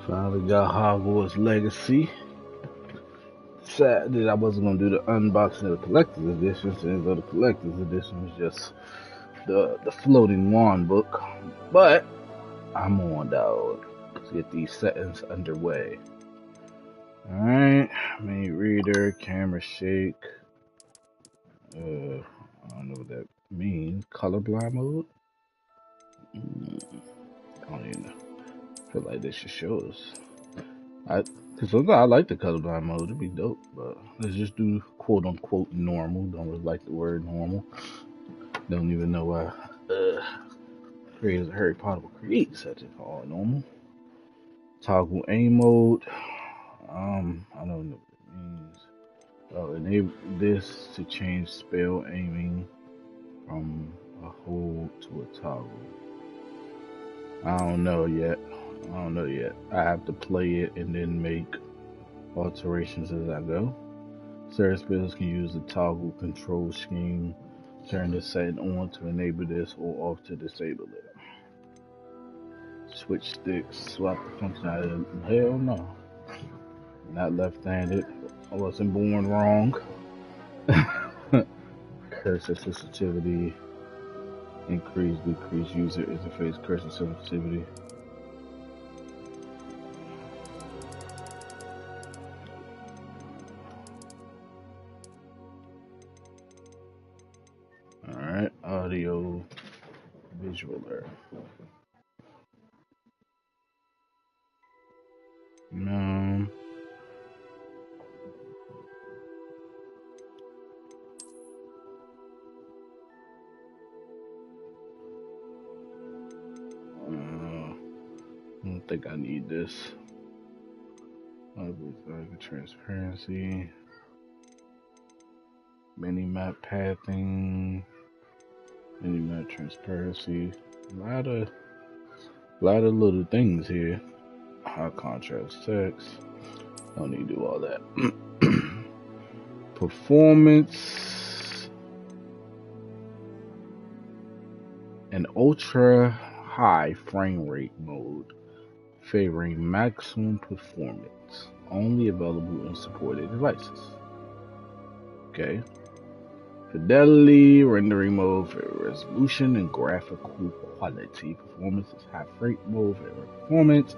Finally got Hogwarts Legacy. Sad that I wasn't gonna do the unboxing of the collector's edition, since the collector's edition was just the floating wand book. But I'm on, dog. Let's get these settings underway. Alright, main reader, camera shake. I don't know what that means. Colorblind mode? I don't even know. I feel like this should show us. Cause sometimes I like the colorblind mode, it'd be dope, but let's just do quote unquote normal. Don't really like the word normal. Don't even know why creators of Harry Potter would create such a call normal. Toggle aim mode. I don't know what it means. Oh, enable this to change spell aiming from a hold to a toggle. I don't know yet. I have to play it and then make alterations as I go. Certain spells can use the toggle control scheme. Turn the setting on to enable this or off to disable it. Switch sticks, swap the functionality. Hell no. Not left-handed. I wasn't born wrong. Cursor sensitivity. Increase, decrease user interface cursor sensitivity. Alright, audio, visual alert. No. I don't think I need this. Transparency. Mini-map pathing. Mini-map transparency. A lot of little things here. High contrast text. Don't need to do all that. Performance. An ultra high frame rate mode favoring maximum performance. Only available in supported devices. Okay. Fidelity rendering mode for resolution and graphical quality. Performance is high frame mode for performance.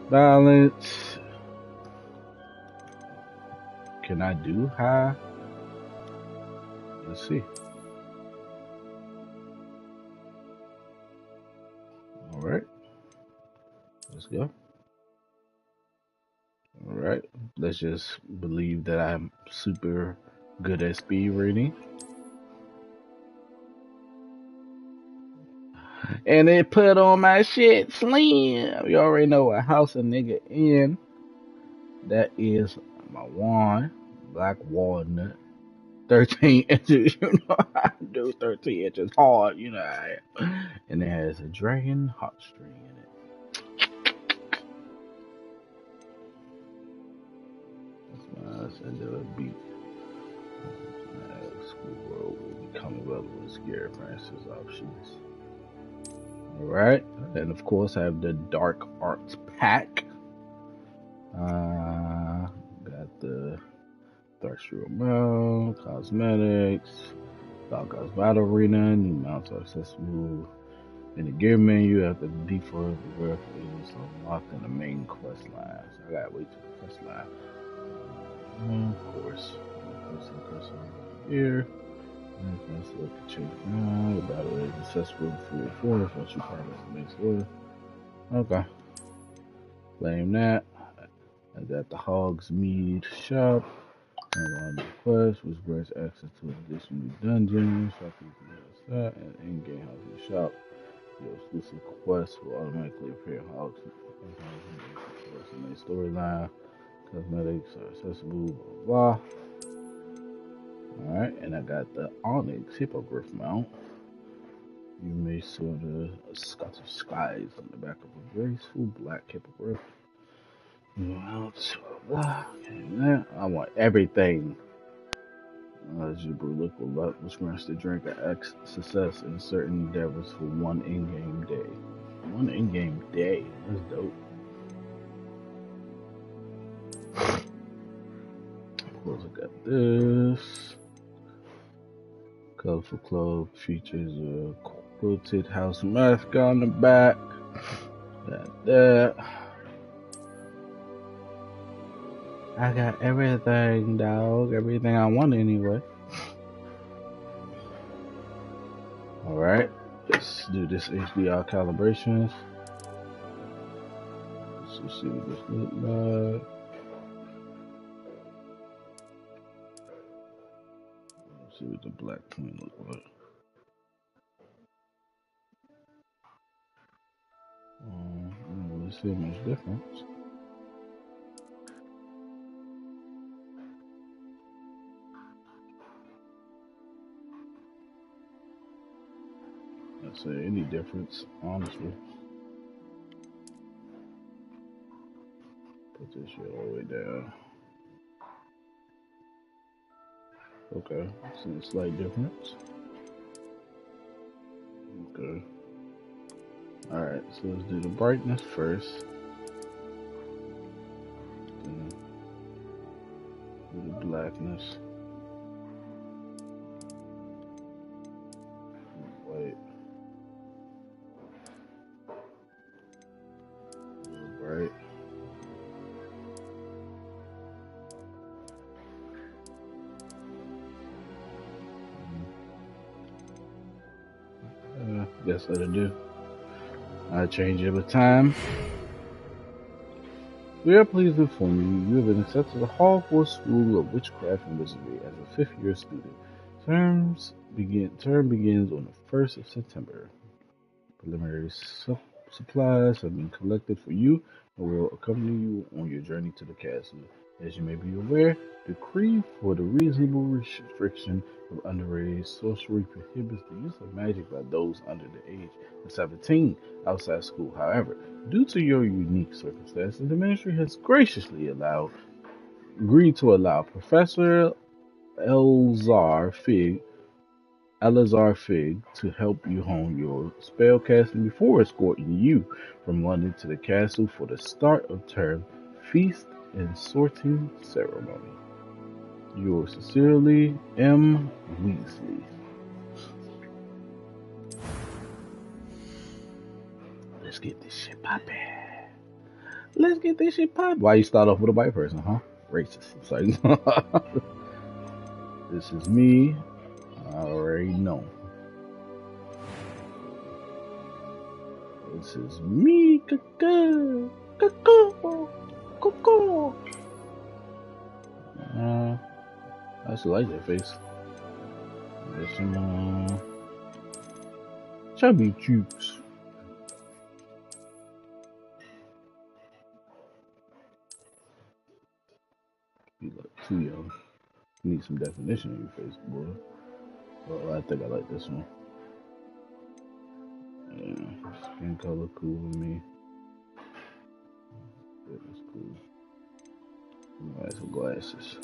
Balance. Can I do high? Let's see. Alright. Let's go. Alright. Let's just believe that I'm super good at speed reading. And it put on my shit slim. You already know what house a nigga in. That is my wand. Black walnut. 13 inches. You know how I do 13 inches hard. You know how I am. And it has a dragon heartstring in it. Let's end of a beat. School road will become relevant with scary Francis options. Alright, and of course I have the Dark Arts pack. Got the Thirstreal Mount, Cosmetics, Doghouse Battle Arena, new mounts are accessible. In the gear menu, after the default, the graph is unlocked in the main quest line. So I gotta wait till the quest line. Of course, here. Let's look at change now. The battle is accessible for force once you progress the main story. Okay. Claim that. I got the Hogsmeade shop. And on the quest, which grants access to additional dungeons. Shop you can use that. And in-game housing shop. Your exclusive quests will automatically appear in Hogsmeade. The main storyline. Cosmetics are accessible. Blah blah. Alright, and I got the Onyx Hippogriff mount. You may saw the Scotch of Skies on the back of a graceful black hippogriff. Mount, blah, and that. I want everything. Eligible liquid luck, which grants the drink an X success in certain endeavors for one in-game day. One in-game day? That's dope. Of course, I got this. Colorful cloth features a quilted house mascot on the back. Got that. I got everything, dog. Everything I want anyway. Alright. Let's do this HDR calibration. Let's see what this looks like. Let's see what the black twin looks like. I don't really see much difference. I'd say any difference, honestly. Put this shit all the way down. Okay, see a slight difference. Okay. Alright, so let's do the brightness first. Then do the blackness. White. Bright. Guess that'll do. I change every time. We are pleased to inform you you have been accepted to the Hogwarts School of Witchcraft and Wizardry as a fifth-year student. Term begins on the 1st of September. Preliminary supplies have been collected for you and will accompany you on your journey to the castle. As you may be aware, decree for the reasonable restriction of underage sorcery prohibits the use of magic by those under the age of 17 outside school. However, due to your unique circumstances, the ministry has graciously agreed to allow Professor Elzar Fig to help you hone your spellcasting before escorting you from London to the castle for the start of term feast and sorting ceremony. Yours sincerely, M. Weasley. Let's get this shit poppin'. Let's get this shit poppin'. Why you start off with a white person, huh? Racist. Sorry. This is me. I already know. This is me. Cuckoo. Cuckoo. Cuckoo. I actually like that face. There's some chubby cheeks. You look too young. You need some definition in your face, boy. Well, I think I like this one. Yeah, skin color cool with me. Yeah, that's cool. Buy some glasses.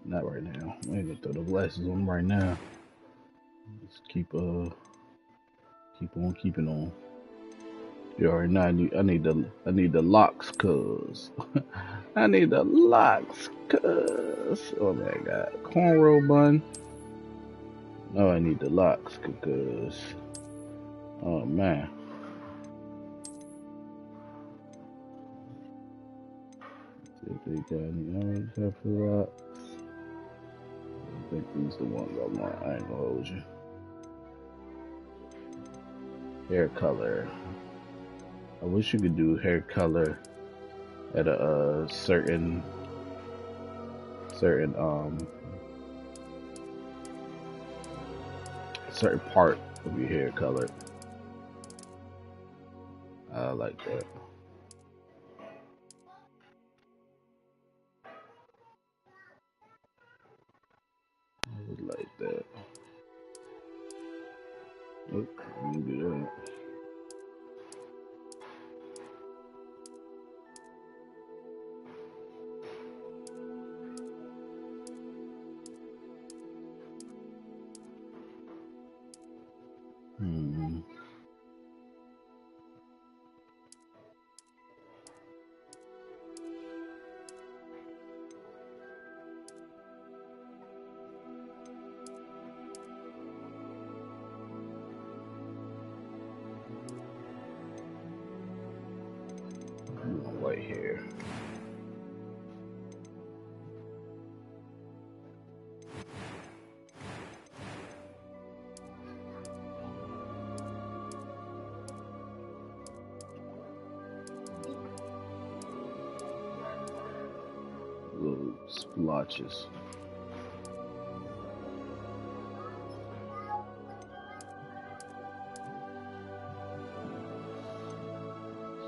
Not right now. I ain't gonna throw the glasses on right now. Just keep on keeping on. You already know I need the locks, cuz. I need the locks, cuz. Oh my god. Cornrow bun. No, I need the locks, cuz. Oh man. See if they got any orange have for locks. I think these the ones I want. I ain't gonna hold you. Hair color. I wish you could do hair color at a certain part of your hair color. I like that. I would like that. Nope, I can do that. white hair. Little splotches.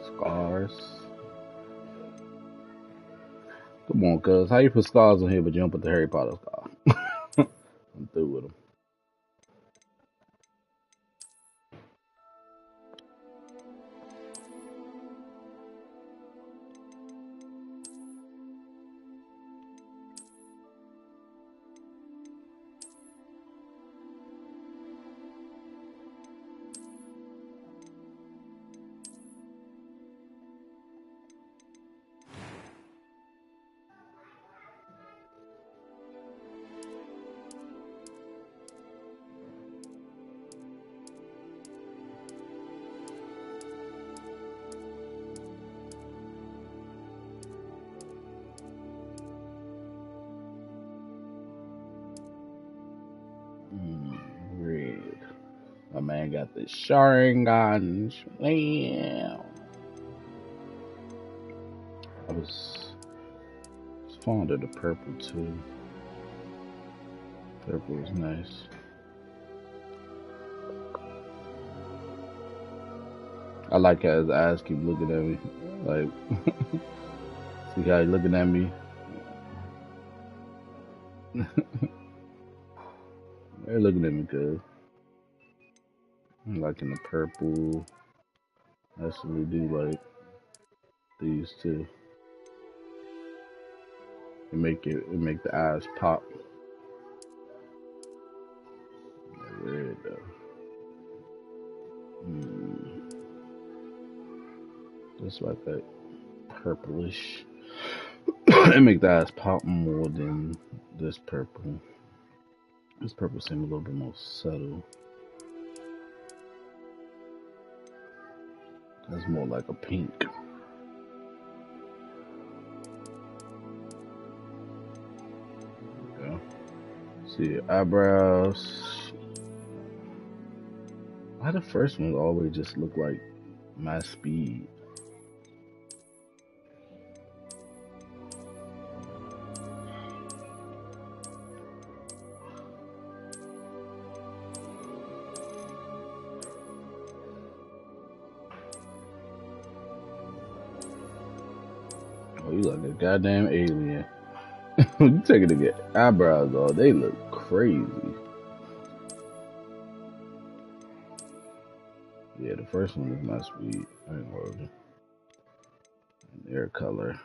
Scars. Come on, cuz. How you put scars on here, but you don't put the Harry Potter scar? I'm through with them. Red. My man got the Sharingan. Slam. I was fond of the purple too. Purple was nice. I like how his eyes keep looking at me. Like, see how he looking at me? They're looking at me, cuz. I'm liking the purple. I actually do like these two. It make the eyes pop. Red though. Just like that purplish. It make the eyes pop more than this purple. This purple seems a little bit more subtle. That's more like a pink. Okay. See your eyebrows. Why the first one always just look like my speed? Oh, you like a goddamn alien. You taking to get eyebrows off. They look crazy. Yeah, the first one is my speed. I ain't worried. And their color.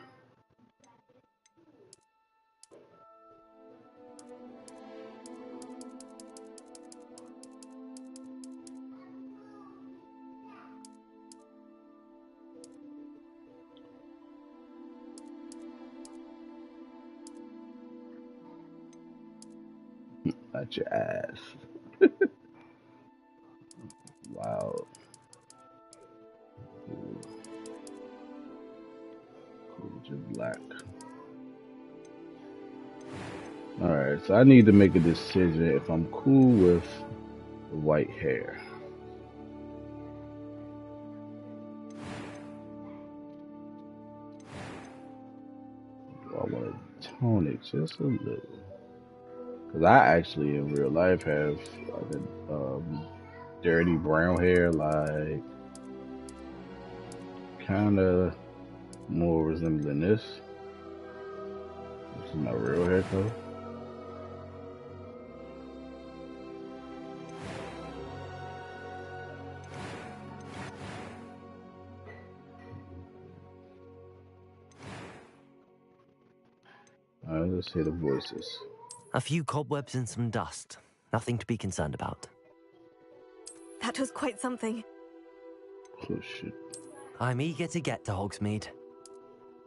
Not your ass. Wow. Cool, just black. Alright, so I need to make a decision if I'm cool with the white hair. Do I want to tone it just a little? Because I actually in real life have like a dirty brown hair, like kind of more resembling this. This is my real hair color. Alright, let's hear the voices. A few cobwebs and some dust. Nothing to be concerned about. That was quite something. Oh shit. I'm eager to get to Hogsmeade.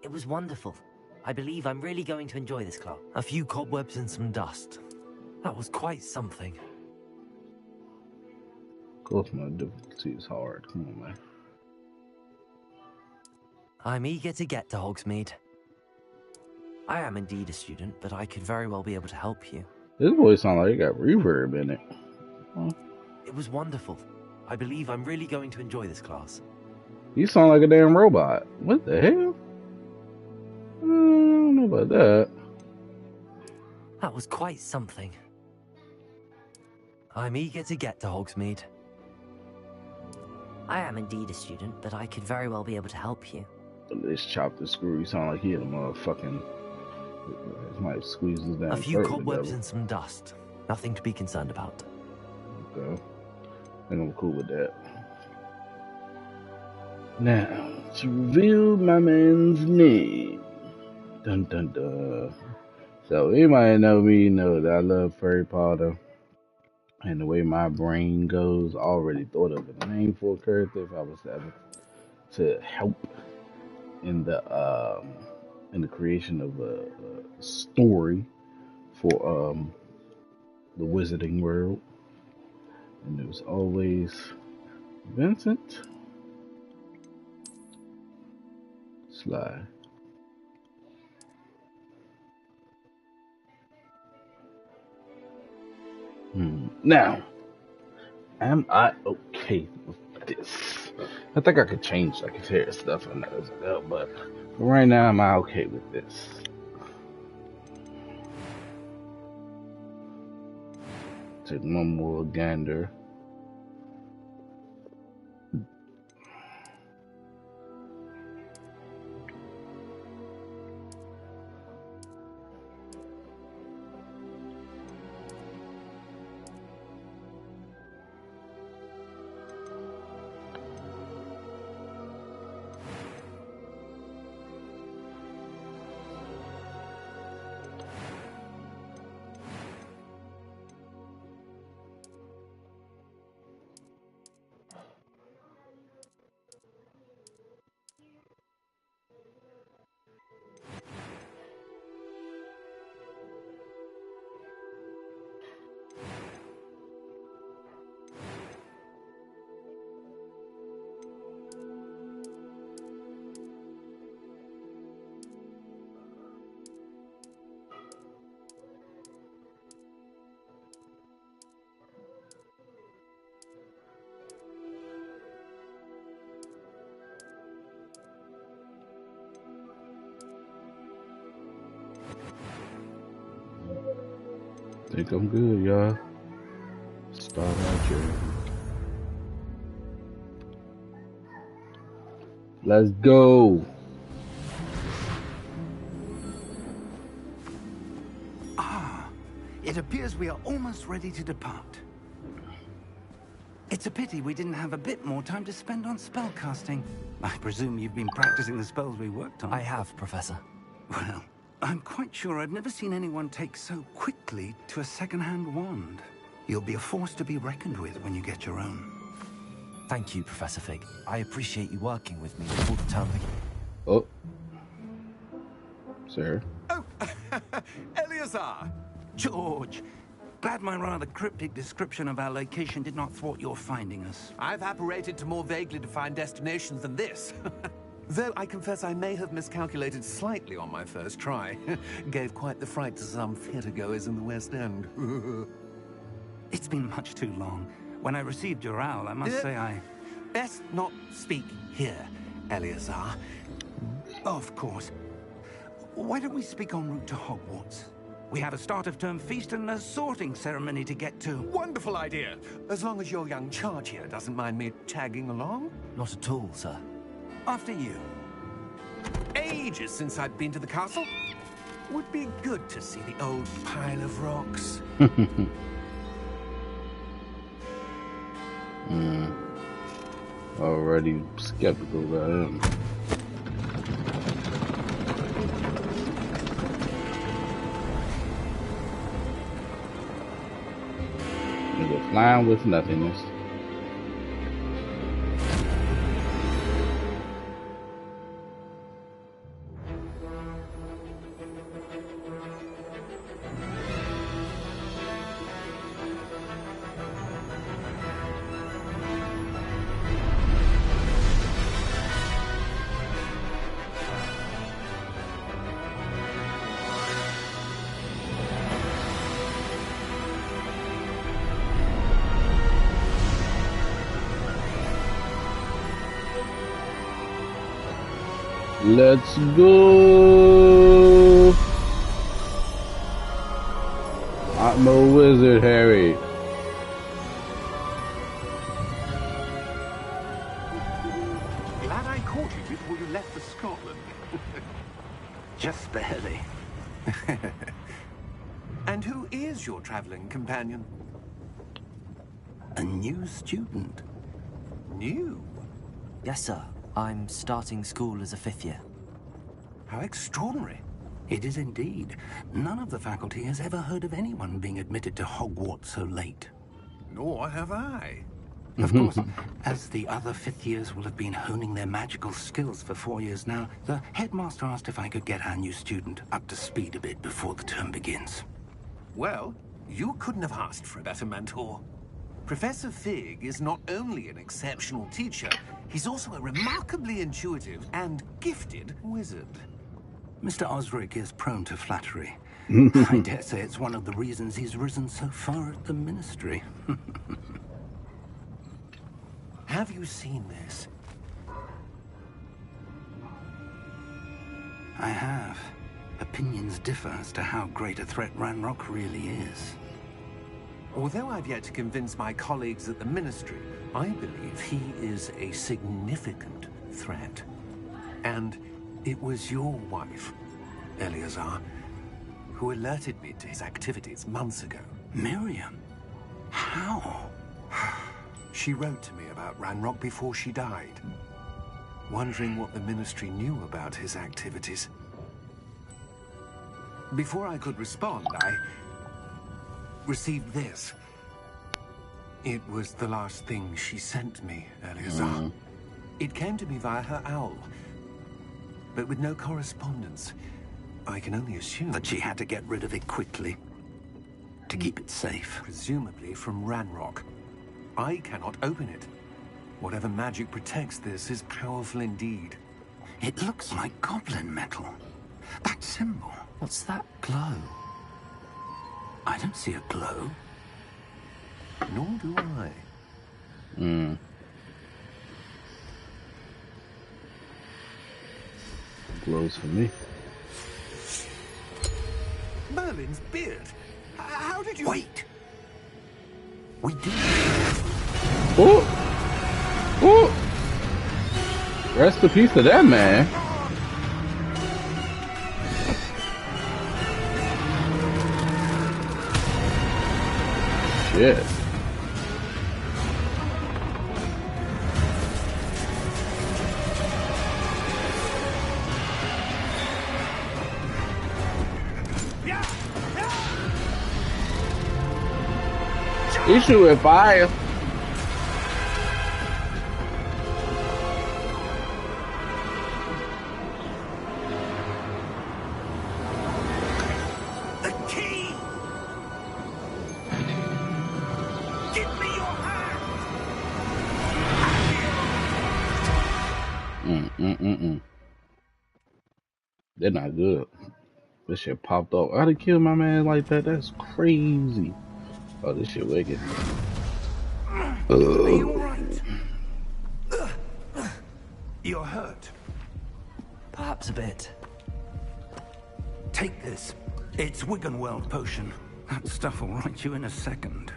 It was wonderful. I believe I'm really going to enjoy this club. A few cobwebs and some dust. That was quite something. Of course my difficulty is hard. Come on, man. I'm eager to get to Hogsmeade. I am indeed a student, but I could very well be able to help you. This voice sounds like it got reverb in it. Huh? It was wonderful. I believe I'm really going to enjoy this class. You sound like a damn robot. What the hell? I don't know about that. That was quite something. I'm eager to get to Hogsmeade. I am indeed a student, but I could very well be able to help you. This chopped the screw. You sound like he had a motherfucking. Might squeeze his damn. A few cobwebs and some dust. Nothing to be concerned about. Okay. I think I'm cool with that. Now, to reveal my man's name. Dun dun dun. So, anybody know me know that I love Harry Potter. And the way my brain goes, I already thought of a name for a character if I was ever to help in the creation of a story for the Wizarding World. And it was always Vincent Sly. Now, am I okay with this? I think I could change like his hair stuff and that as well, but right now, am I okay with this? Take one more gander. Think I'm good, y'all. Start our journey. Let's go. It appears we are almost ready to depart. It's a pity we didn't have a bit more time to spend on spellcasting. I presume you've been practicing the spells we worked on. I have, Professor. Well, I'm quite sure I've never seen anyone take so quickly to a second-hand wand. You'll be a force to be reckoned with when you get your own. Thank you, Professor Fig. I appreciate you working with me all the time. Oh. Sir. Oh, Eleazar! George, glad my rather cryptic description of our location did not thwart your finding us. I've apparated to more vaguely defined destinations than this. Though I confess I may have miscalculated slightly on my first try. Gave quite the fright to some theatre-goers in the West End. It's been much too long. When I received your owl, I must say I... Best not speak here, Eleazar. Of course. Why don't we speak en route to Hogwarts? We have a start-of-term feast and a sorting ceremony to get to. Wonderful idea! As long as your young charge here doesn't mind me tagging along. Not at all, sir. After you. Ages since I'd been to the castle. Would be good to see the old pile of rocks. Already skeptical about him. Nigga flying with nothingness. Let's go. I'm a wizard, Harry. Glad I caught you before you left for Scotland. Just barely. And who is your traveling companion? A new student. New? Yes, sir. I'm starting school as a 5th year. How extraordinary. It is indeed. None of the faculty has ever heard of anyone being admitted to Hogwarts so late. Nor have I. Of course, as the other 5th years will have been honing their magical skills for 4 years now, the headmaster asked if I could get our new student up to speed a bit before the term begins. Well, you couldn't have asked for a better mentor. Professor Fig is not only an exceptional teacher, he's also a remarkably intuitive and gifted wizard. Mr. Osric is prone to flattery. I dare say it's one of the reasons he's risen so far at the ministry. Have you seen this? I have. Opinions differ as to how great a threat Ranrock really is. Although I've yet to convince my colleagues at the Ministry, I believe he is a significant threat. And it was your wife, Eleazar, who alerted me to his activities months ago. Miriam? How? She wrote to me about Ranrock before she died, wondering what the Ministry knew about his activities. Before I could respond, I received this. It was the last thing she sent me, Eleazar. It came to me via her owl, but with no correspondence. I can only assume That she had to get rid of it quickly to keep it safe. presumably from Ranrock. I cannot open it. Whatever magic protects this is powerful indeed. It looks like goblin metal. That symbol. What's that glow? I don't see a glow. Nor do I. Glows for me. Merlin's beard. How did you... Wait! We do. Oh! Oh! Rest in peace to that man. Shit. Issue with fire. The key! Give me your hand! They're not good. This shit popped up. How'd they kill my man like that? That's crazy. Oh, this shit wicked. Are you alright? You're hurt. Perhaps a bit. Take this. It's Wiggenweld potion. That stuff will right you in a second.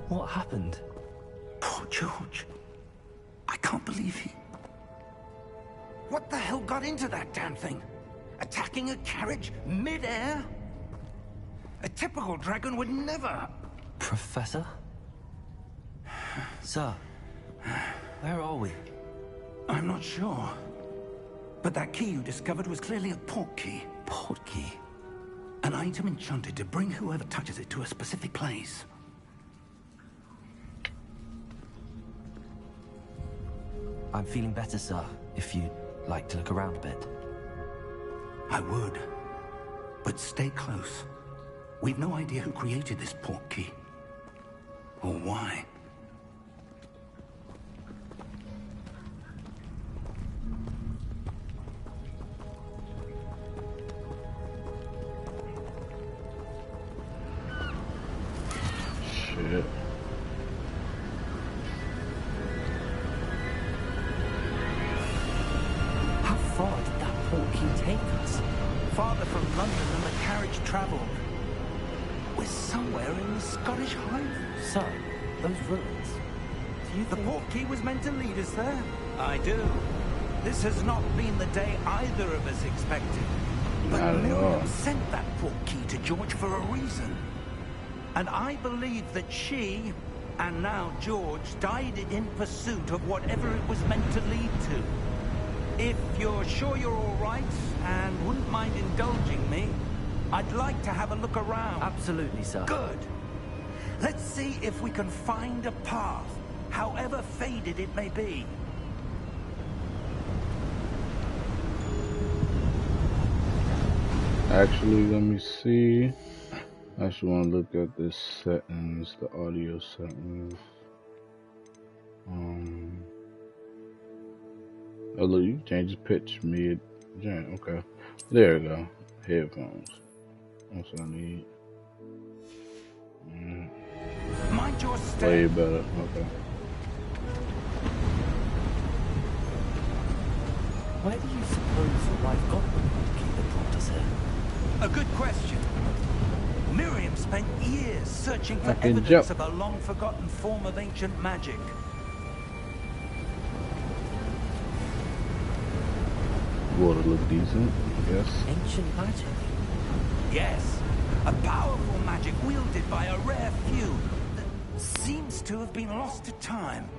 What happened? Poor George. I can't believe he... What the hell got into that damn thing? Attacking a carriage mid-air? A typical dragon would never... Professor? Sir, where are we? I'm not sure. But that key you discovered was clearly a port key. Port key? An item enchanted to bring whoever touches it to a specific place. I'm feeling better, sir, if you'd like to look around a bit. I would. But stay close. We've no idea who created this port key. Or why. carriage travelled. We're somewhere in the Scottish Highlands. So, those ruins. Do you The think... portkey was meant to lead us there? I do. This has not been the day either of us expected. But Not at all. Miriam sent that portkey to George for a reason. And I believe that she, and now George, died in pursuit of whatever it was meant to lead to. If you're sure you're all right, and wouldn't mind indulging me, I'd like to have a look around. Absolutely, sir. Good. Let's see if we can find a path, however faded it may be. Actually, let me see. I actually want to look at the settings, the audio settings. Oh look, you can change the pitch mid. Okay, there we go. Headphones. That's what I need. Mind your step. Way better. Okay. Where do you suppose your wife got the portkey that brought us here? A good question. Miriam spent years searching for I can evidence jump. of a long-forgotten form of ancient magic. Water look decent, I guess. Ancient magic. Yes, a powerful magic wielded by a rare few that seems to have been lost to time.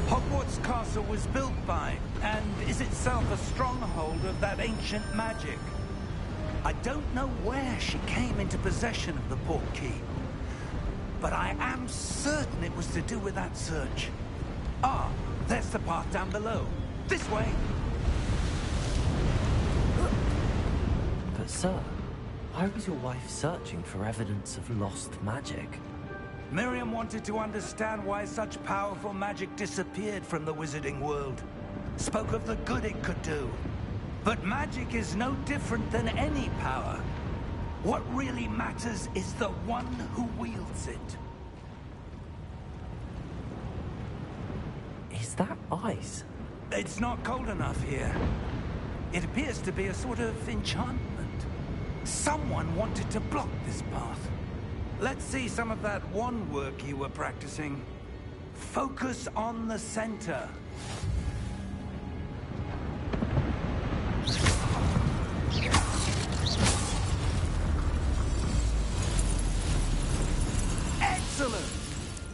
Hogwarts Castle was built by, and is itself a stronghold of that ancient magic. I don't know where she came into possession of the portkey, but I am certain it was to do with that search. Ah, there's the path down below. This way. But sir, why was your wife searching for evidence of lost magic? Miriam wanted to understand why such powerful magic disappeared from the wizarding world. Spoke of the good it could do. But magic is no different than any power. What really matters is the one who wields it. Is that ice? It's not cold enough here. It appears to be a sort of enchantment. Someone wanted to block this path. Let's see some of that wand work you were practicing. Focus on the center. Excellent!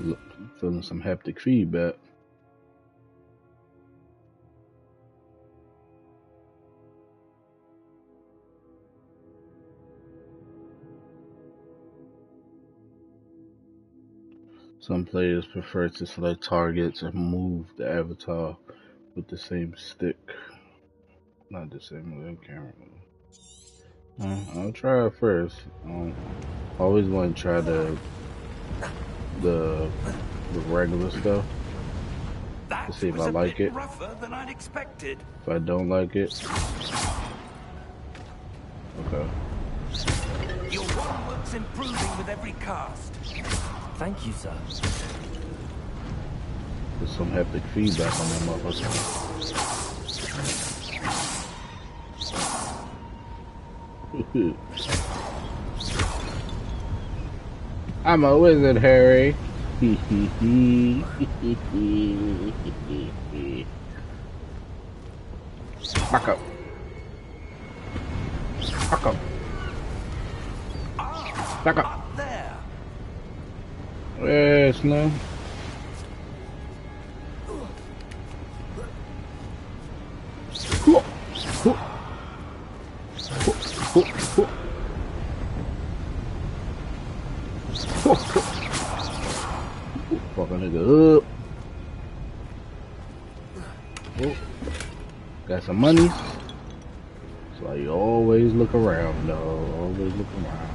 Look, I'm feeling some haptic feedback. Some players prefer to select targets and move the avatar with the same stick. Not the same with camera. I'll try it first. I always want to try the regular stuff That to see if was I a like bit it. rougher than I'd expected. If I don't like it, okay. Your wand work's improving with every cast. Thank you, sir. There's some haptic feedback on that motherfucker. I'm a wizard, Harry. Back up. Back up. Back up. Up there. Yes, no. Fucking nigga up. Oh. Got some money. That's why you always look around, though. Always look around.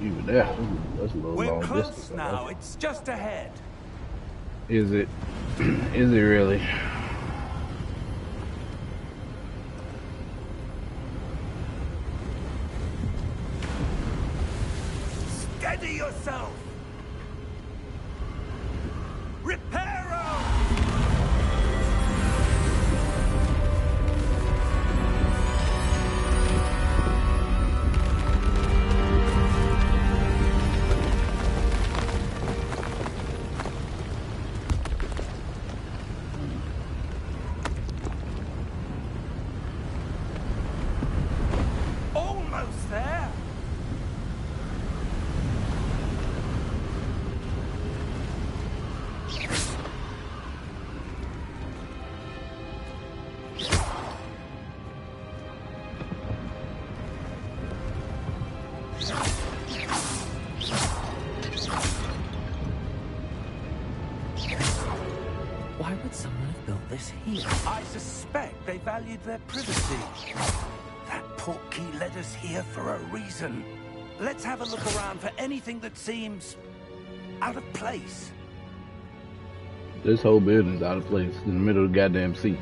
Even that, that's a little We're long close distance. now. It's just ahead. Is it? Is it really? Steady yourself. Why would someone have built this here? I suspect they valued their privacy. That portkey led us here for a reason. Let's have a look around for anything that seems out of place. This whole building's out of place in the middle of the goddamn sea.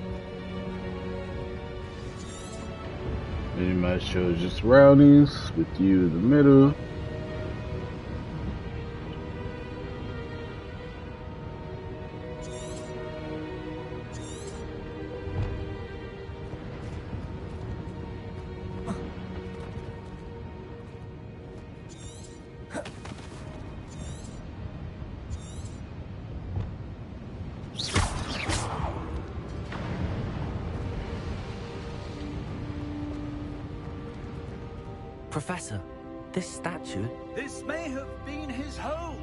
You might show your surroundings with you in the middle. Professor, this statue... This may have been his home.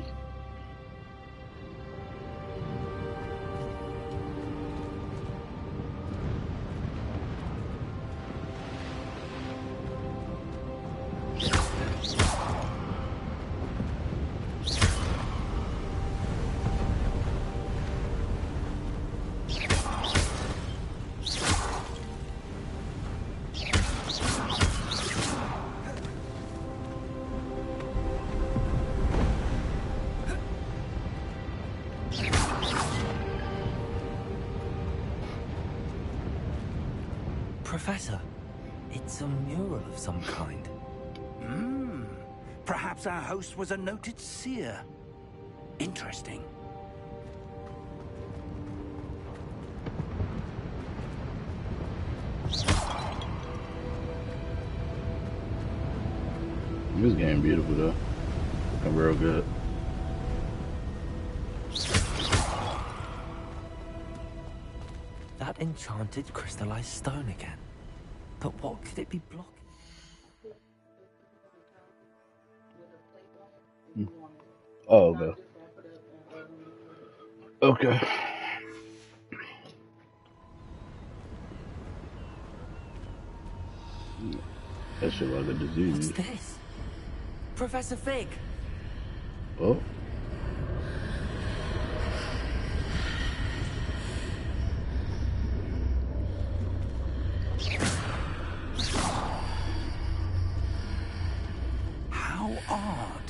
Professor, it's a mural of some kind. Perhaps our host was a noted seer. Interesting. This game beautiful though. Looking real good. That enchanted crystallized stone again. But what could it be blocking? Oh, okay. Okay. That shit like a disease. What's this? Professor Fig! Oh. How odd.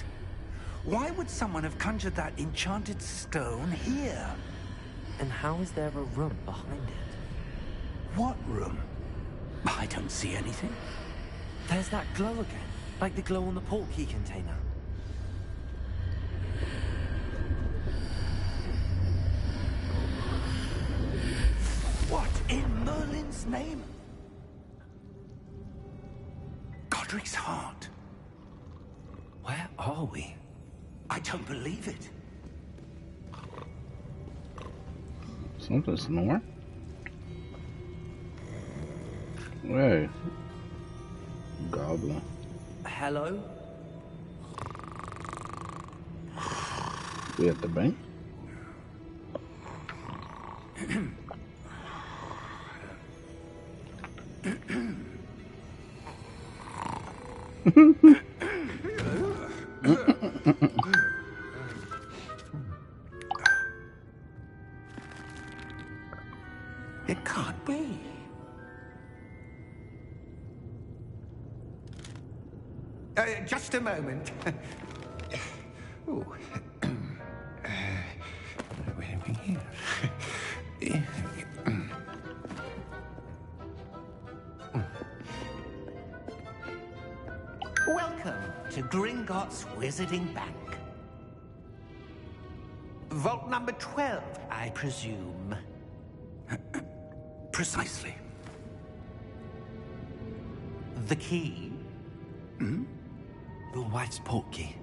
Why would someone have conjured that enchanted stone here? And how is there a room behind it? What room? I don't see anything. There's that glow again, like the glow on the portkey container. What in Merlin's name? Godric's heart. Where are we? I don't believe it. Something snoring? Hey. Goblin. Hello? We at the bank? It can't be. Just a moment. Ooh. Where are we here? Welcome to Gringotts Wizarding Bank. Vault number 12, I presume. Precisely. The key? Your wife's portkey.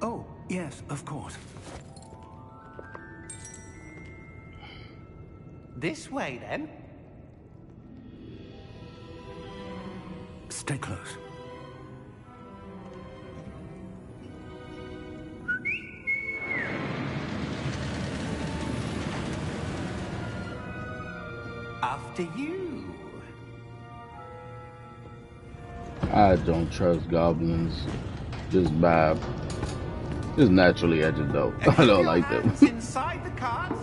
Oh, yes, of course. This way, then. Stay close. After you. I don't trust goblins. Just vibe. Just naturally, I just don't. I don't like them. Inside the cart.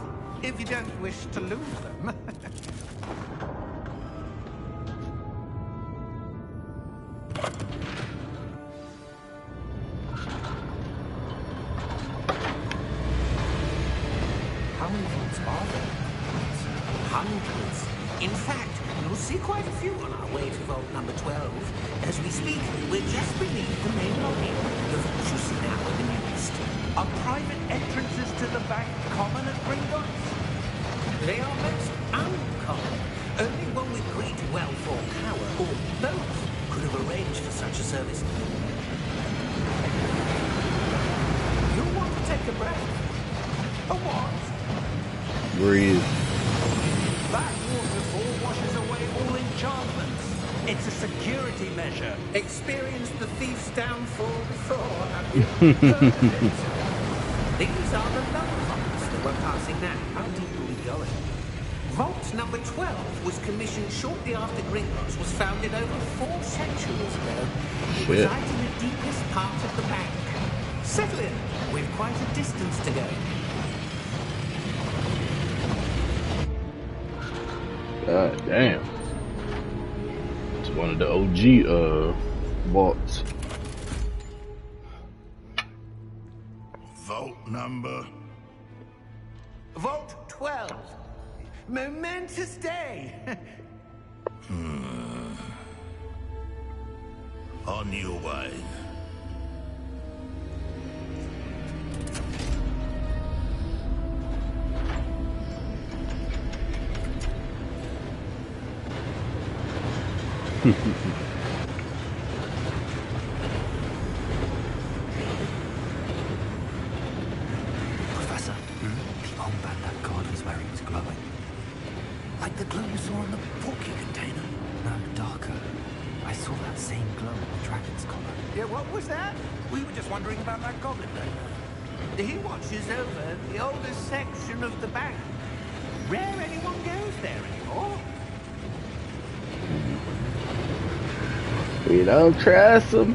if you don't wish to lose them. How many vaults are there? Hundreds. In fact, you'll see quite a few on our way to vault number 12. As we speak, we're just beneath the main lobby. The vaults you see now in the new list. Are private entrances to the bank common at Gringotts? They are most uncommon. Only one with great wealth or power, or both, could have arranged for such a service. You'll want to take a breath. A what? Breathe. That waterfall washes away all enchantments. It's a security measure. Experienced the thief's downfall before, have you? Heard of it? These are the lower vaults that we're passing now. How deep are we going? Vault number 12 was commissioned shortly after Gringotts was founded over 4 centuries ago. It resides in the deepest part of the bank. Settle in. We've quite a distance to go. God damn. It's one of the OG vaults. Vault number. Vault 12. Momentous day. On your way. Professor, the armband that guard was wearing was glowing. Like the glow you saw on the porky container? No, darker. I saw that same glow on the dragon's collar. Yeah, what was that? We were just wondering about that goblin then. He watches over the oldest section of the bank. Rare anyone goes there anymore. We don't trust them.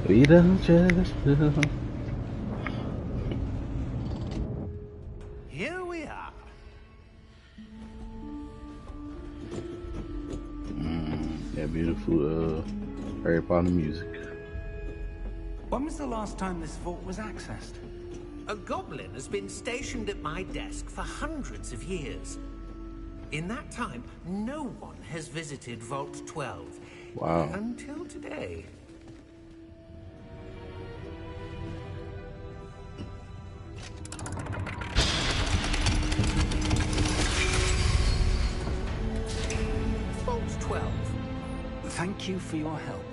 We don't trust them. Here we are. Yeah, beautiful Harry Potter music. When was the last time this vault was accessed? A goblin has been stationed at my desk for hundreds of years. In that time, no one has visited Vault 12. Wow. Until today. Vault 12. Thank you for your help.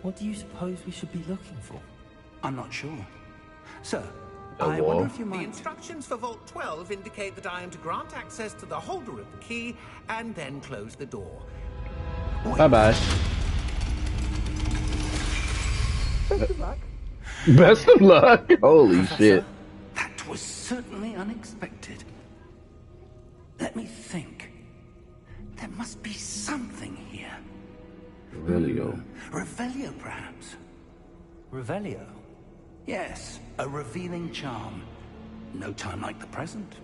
What do you suppose we should be looking for? I'm not sure. Sir, A I wall? wonder if you The might... instructions for Vault 12 indicate that I am to grant access to the holder of the key and then close the door. Bye bye. Best of luck. Holy shit. That was certainly unexpected. Let me think. There must be something here. Revelio. Revelio, perhaps? Revelio? Yes, a revealing charm. No time like the present.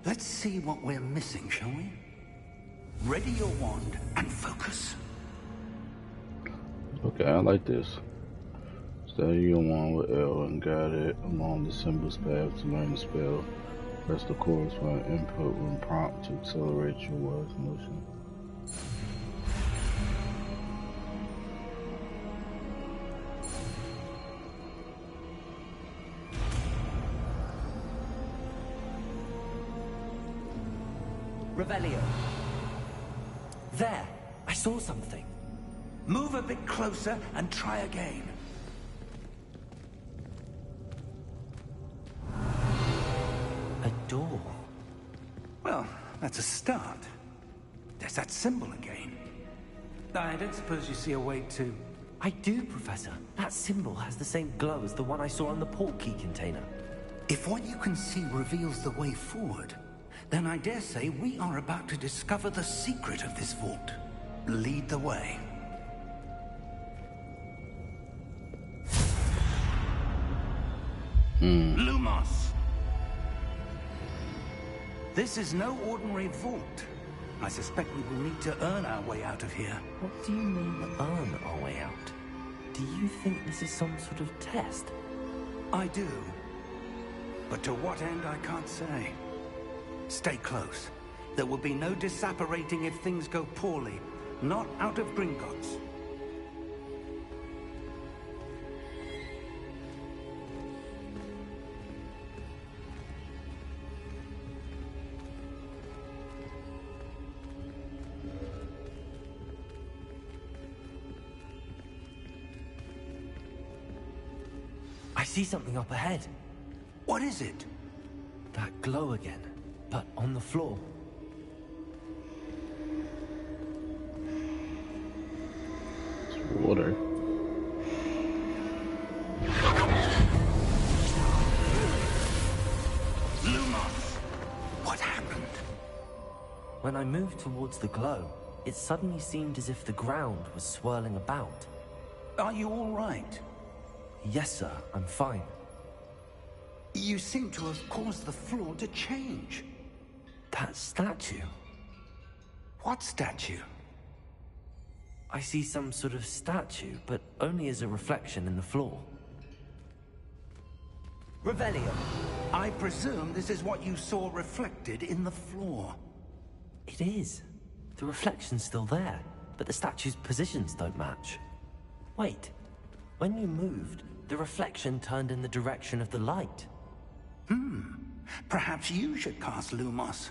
Let's see what we're missing, shall we? Ready your wand and focus. Okay, I like this. Study your wand with L and guide it along the symbol's path to learn the spell. Press the corresponding input when prompt to accelerate your word's motion. Revelio. There! I saw something. Move a bit closer and try again. A door. Well, that's a start. There's that symbol again. I don't suppose you see a way to... I do, Professor. That symbol has the same glow as the one I saw on the port key container. If what you can see reveals the way forward, then I dare say we are about to discover the secret of this vault. Lead the way. Lumos! This is no ordinary vault. I suspect we will need to earn our way out of here. What do you mean, earn our way out? Do you think this is some sort of test? I do. But to what end, I can't say. Stay close. There will be no disapparating if things go poorly. Not out of Gringotts. I see something up ahead. What is it? That glow again, but on the floor. It's water. Lumos! What happened? When I moved towards the glow, it suddenly seemed as if the ground was swirling about. Are you all right? Yes, sir, I'm fine. You seem to have caused the floor to change. That statue? What statue? I see some sort of statue, but only as a reflection in the floor. Revelio. I presume this is what you saw reflected in the floor. It is. The reflection's still there, but the statue's positions don't match. Wait. When you moved, the reflection turned in the direction of the light. Perhaps you should cast Lumos.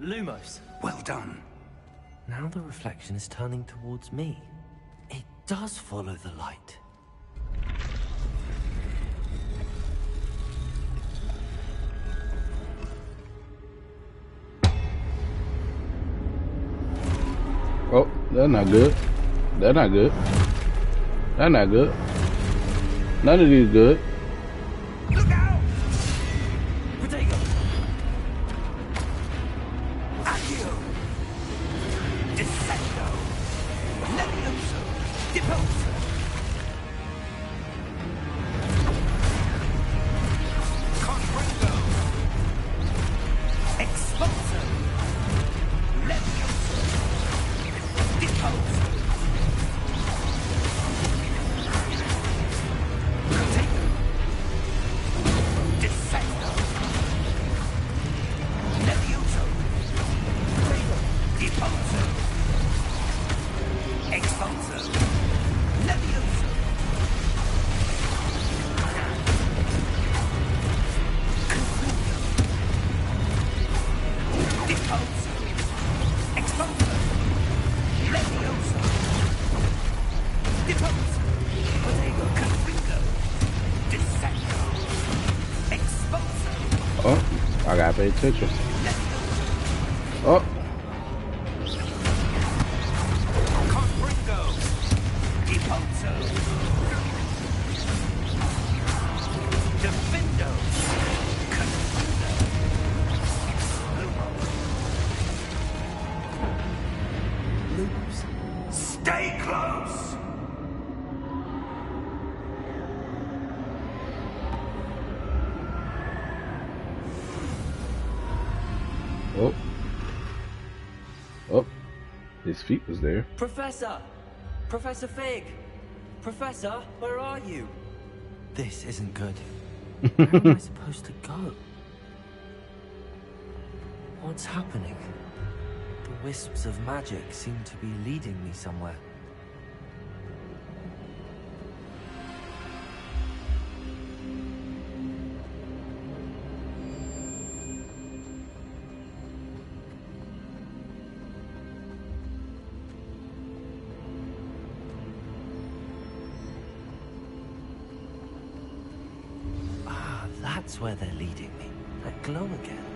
Lumos. Well done. Now the reflection is turning towards me. It does follow the light. Oh, that's not good. That's not good. That's not good. None of these good. Look out! Protego! Accio! Descendo! Levioso! Deposo! Confringo! Expulso! Levioso! Deposo! Protego! Descendo! Levioso! Deposo! Expulso! Levioso! Deposo! Expulso! Levioso! Deposo! Protego! Confringo! Descendo! Expulso! Oh, I gotta pay attention. Oh, Confringo! Deposo! Defendo! Confringo! Lumos. Stay close! oh, oh. His feet was there. Professor! Professor Fig! Professor, where are you? This isn't good. Where am I supposed to go? What's happening? The wisps of magic seem to be leading me somewhere. swear they're leading me. That glow again.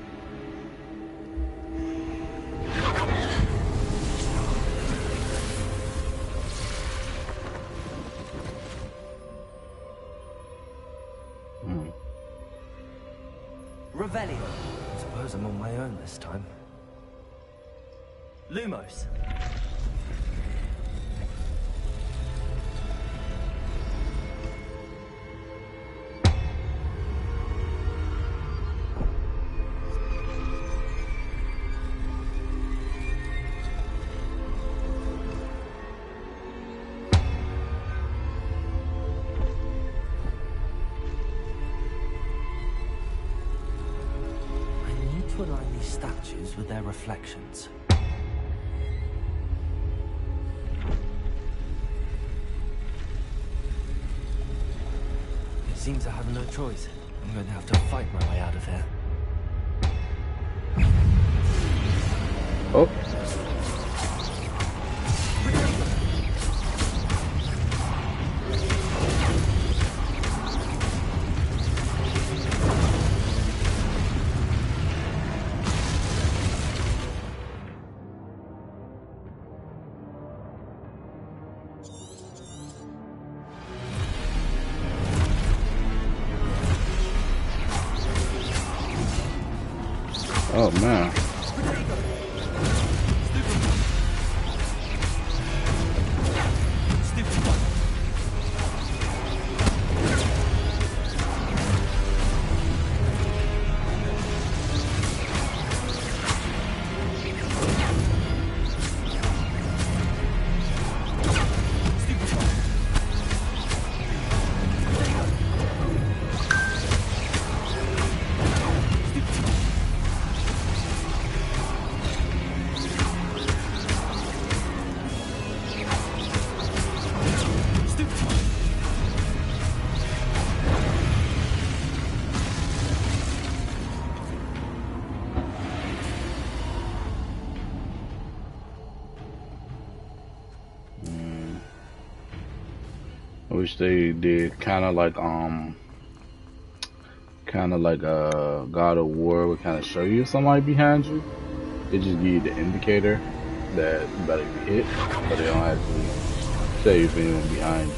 Revelio. I suppose I'm on my own this time. Lumos. To align these statues with their reflections. It seems I have no choice. I'm going to have to fight my way out of here. Oh. Oh man. I wish they did kind of like God of War would kind of show you somebody behind you. They just give you the indicator that you better be hit, but they don't actually say if anyone behind you.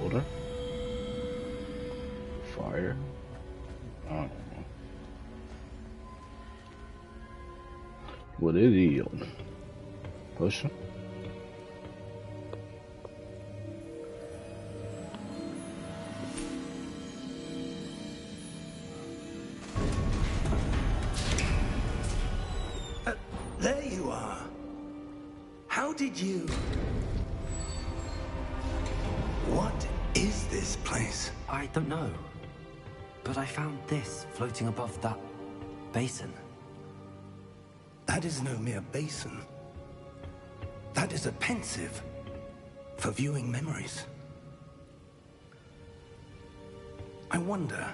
Water, fire. I don't know. What is yield? Potion. There you are. How did you... What is this place? I don't know. But I found this floating above that basin. That is no mere basin. That is a pensive for viewing memories. I wonder...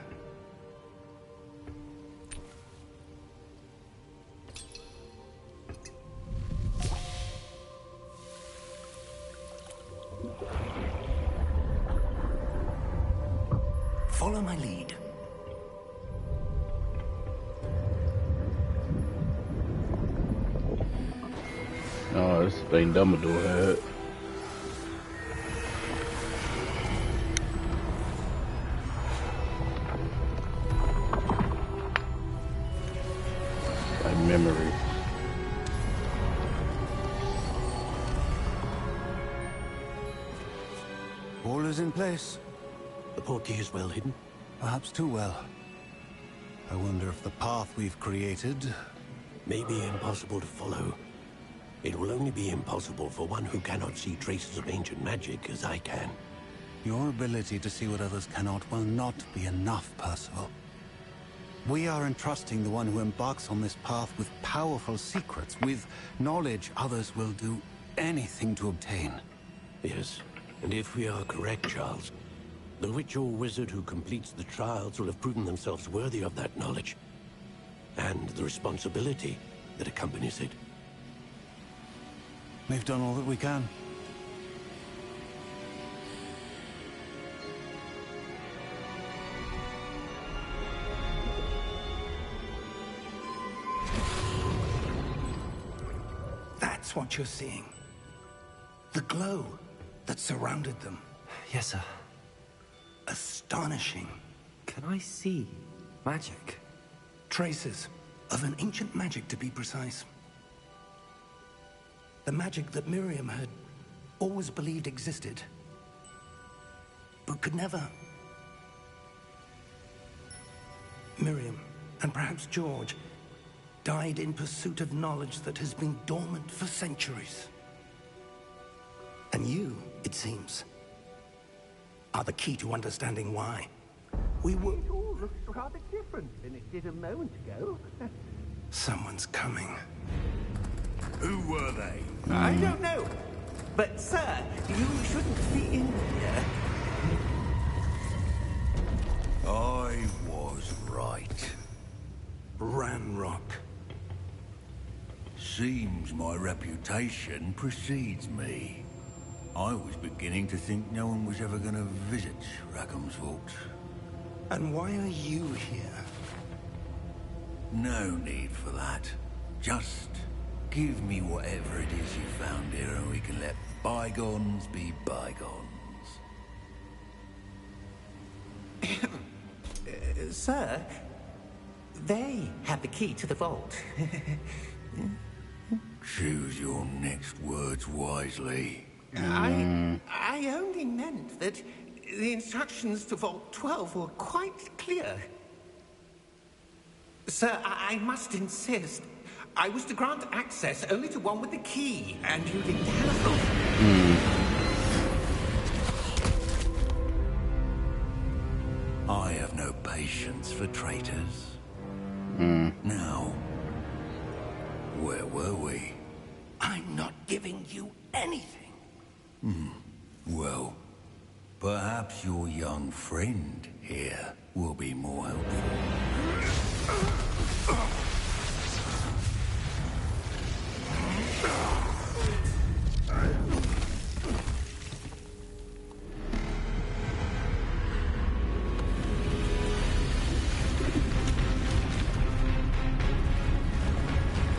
Follow my lead. Oh, this thing Dumbledore had. Like memories. All is in place. The portkey is well hidden. Perhaps too well. I wonder if the path we've created... May be impossible to follow. It will only be impossible for one who cannot see traces of ancient magic as I can. Your ability to see what others cannot will not be enough, Percival. We are entrusting the one who embarks on this path with powerful secrets, with knowledge others will do anything to obtain. Yes, and if we are correct, Charles, the witch or wizard who completes the trials will have proven themselves worthy of that knowledge, and the responsibility that accompanies it. We've done all that we can. That's what you're seeing. The glow that surrounded them. Yes, sir. Astonishing. Can I see magic? Traces of an ancient magic, to be precise. The magic that Miriam had always believed existed, but could never. Miriam, and perhaps George, died in pursuit of knowledge that has been dormant for centuries. And you, it seems, are the key to understanding why. We were... It all looks rather different than it did a moment ago. Someone's coming. Who were they? I don't know. But, sir, you shouldn't be in here. I was right. Ranrock. Seems my reputation precedes me. I was beginning to think no one was ever going to visit Rackham's vault. And why are you here? No need for that. Just give me whatever it is you found here and we can let bygones be bygones. Sir, they have the key to the vault. Choose your next words wisely. I only meant that the instructions to Vault 12 were quite clear. Sir, I must insist. I was to grant access only to one with the key, and you didn't have I have no patience for traitors. Now, where were we? I'm not giving you anything. Well, perhaps your young friend here will be more helpful.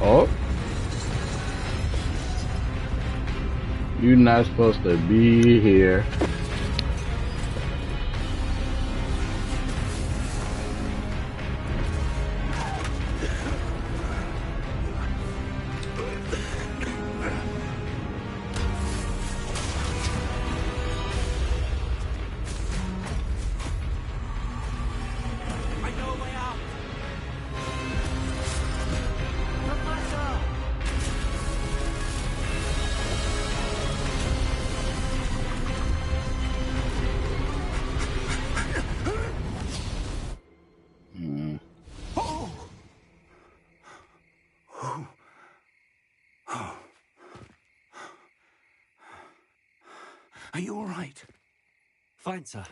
Oh. You're not supposed to be here. Are you all right? Fine, sir.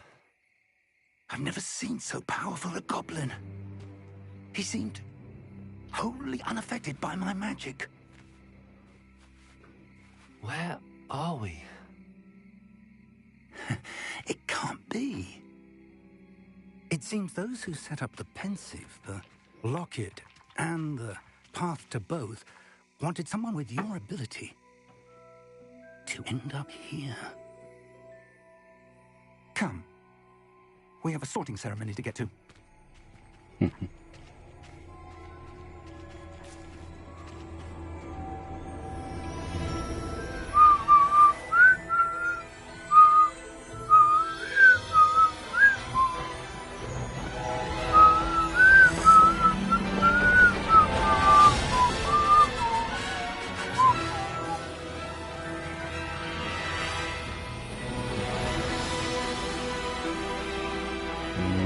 I've never seen so powerful a goblin. He seemed wholly unaffected by my magic. Where are we? It can't be. It seems those who set up the pensive, the locket, and the path to both wanted someone with your ability to end up here. Come. We have a sorting ceremony to get to.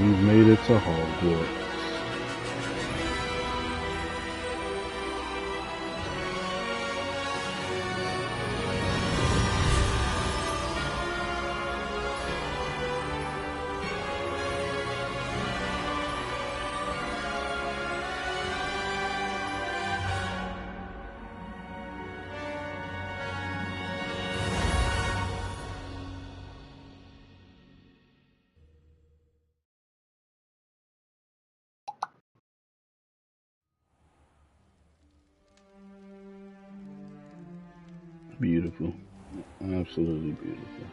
We've made it to Hogwarts. Beautiful. Absolutely beautiful.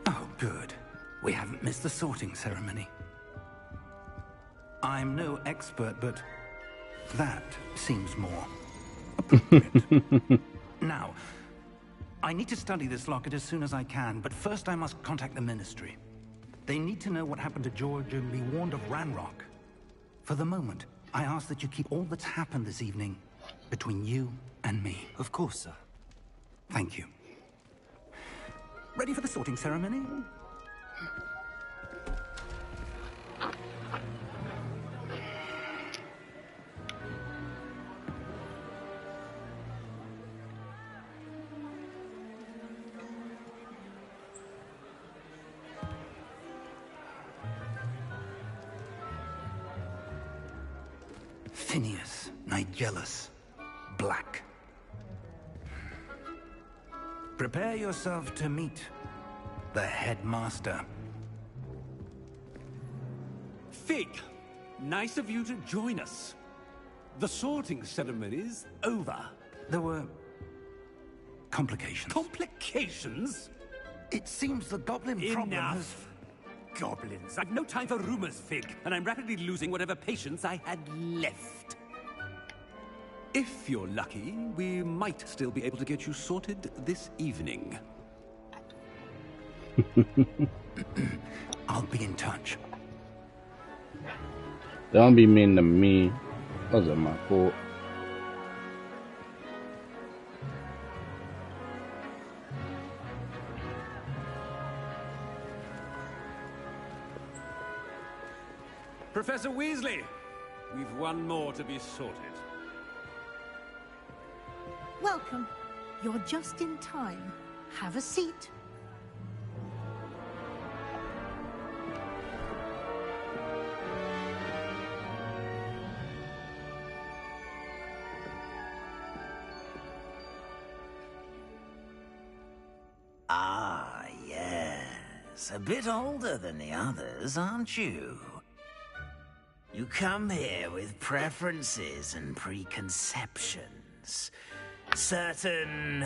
Oh, good. We haven't missed the sorting ceremony. I'm no expert, but that seems more appropriate. Now, I need to study this locket as soon as I can, but first I must contact the Ministry. They need to know what happened to George and be warned of Ranrock. For the moment, I ask that you keep all that's happened this evening between you and me. Of course, sir. Thank you. Ready for the sorting ceremony? Phineas, Nigellus, Black. Prepare yourself to meet the headmaster. Fig, nice of you to join us. The sorting ceremony's over. There were complications. Complications? It seems the goblin problem has... Enough. Goblins. I've no time for rumors, Fig, and I'm rapidly losing whatever patience I had left. If you're lucky, we might still be able to get you sorted this evening. I'll be in touch. Don't be mean to me. Wasn't my fault. Professor Weasley, we've one more to be sorted. Welcome. You're just in time. Have a seat. Ah, yes. A bit older than the others, aren't you? You come here with preferences and preconceptions. Certain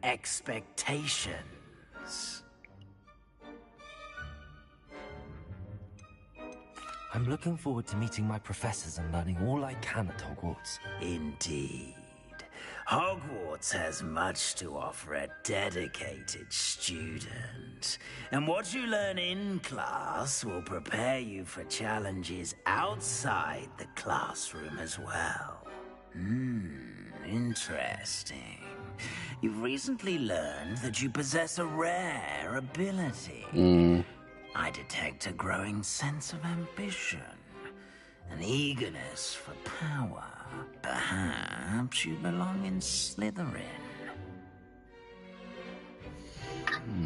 expectations. I'm looking forward to meeting my professors and learning all I can at Hogwarts. Indeed. Hogwarts has much to offer a dedicated student. And what you learn in class will prepare you for challenges outside the classroom as well. Interesting. You've recently learned that you possess a rare ability. I detect a growing sense of ambition, an eagerness for power. Perhaps you belong in Slytherin.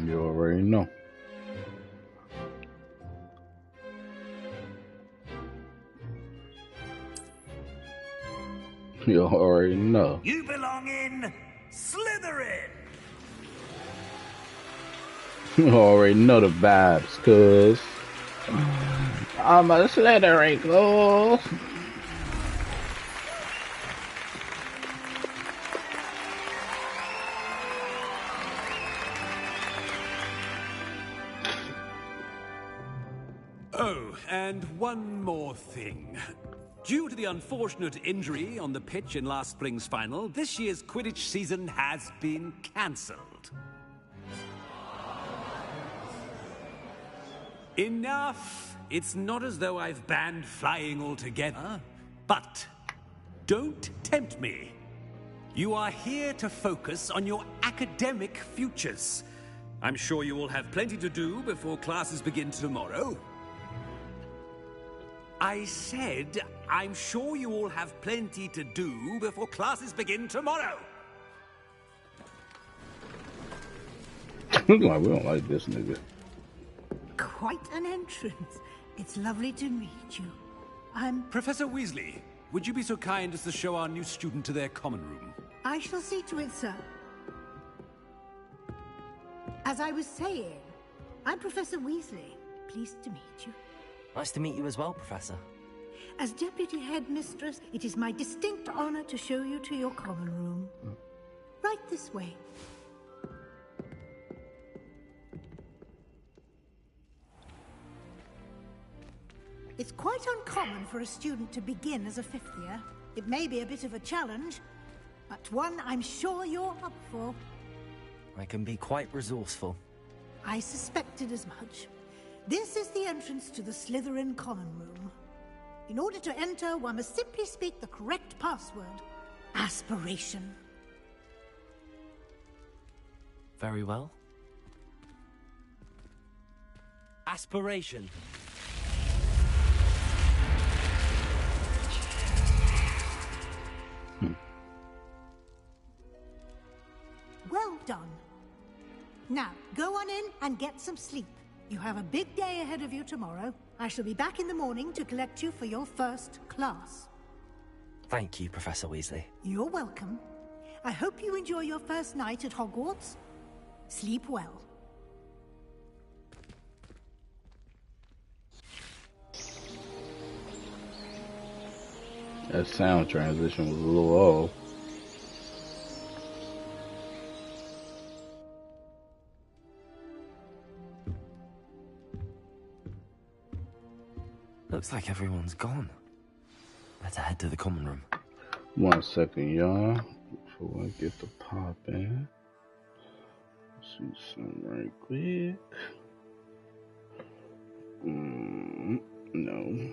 You already know. You already know. You belong in Slytherin! You already know the vibes, cuz. I'm a Slytherin, cuz. Oh, and one more thing. Due to the unfortunate injury on the pitch in last spring's final, this year's Quidditch season has been cancelled. Enough! It's not as though I've banned flying altogether. But don't tempt me. You are here to focus on your academic futures. I'm sure you will have plenty to do before classes begin tomorrow. I said, I'm sure you all have plenty to do before classes begin tomorrow. We don't like this nigga. Quite an entrance. It's lovely to meet you. Professor Weasley, would you be so kind as to show our new student to their common room? I shall see to it, sir. As I was saying, I'm Professor Weasley. Pleased to meet you. Nice to meet you as well, Professor. As Deputy Headmistress, it is my distinct honor to show you to your common room. Right this way. It's quite uncommon for a student to begin as a fifth year. It may be a bit of a challenge, but one I'm sure you're up for. I can be quite resourceful. I suspected as much. This is the entrance to the Slytherin common room. In order to enter, one must simply speak the correct password. Aspiration. Very well. Aspiration. Well done. Now, go on in and get some sleep. You have a big day ahead of you tomorrow. I shall be back in the morning to collect you for your first class. Thank you, Professor Weasley. You're welcome. I hope you enjoy your first night at Hogwarts. Sleep well. That sound transition was a little off. Looks like everyone's gone. Better head to the common room. 1 second, y'all. Before I get the pop in. See something right quick. No.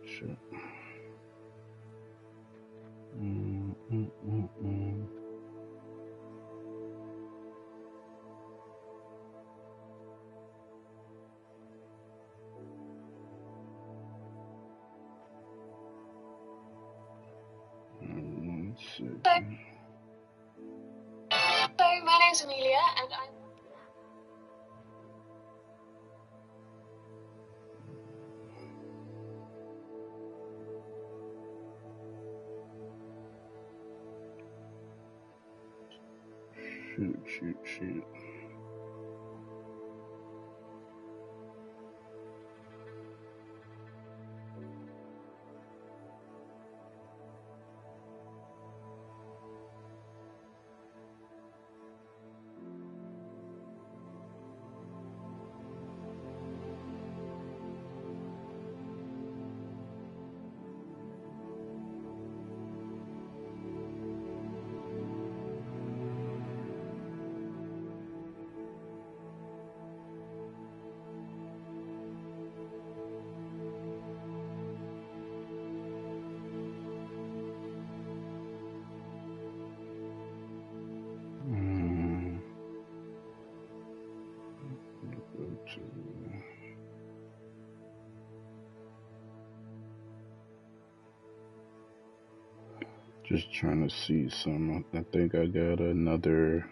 Sure. So, my name's Amelia, and I'm... Shoot. Just trying to see some. I think I got another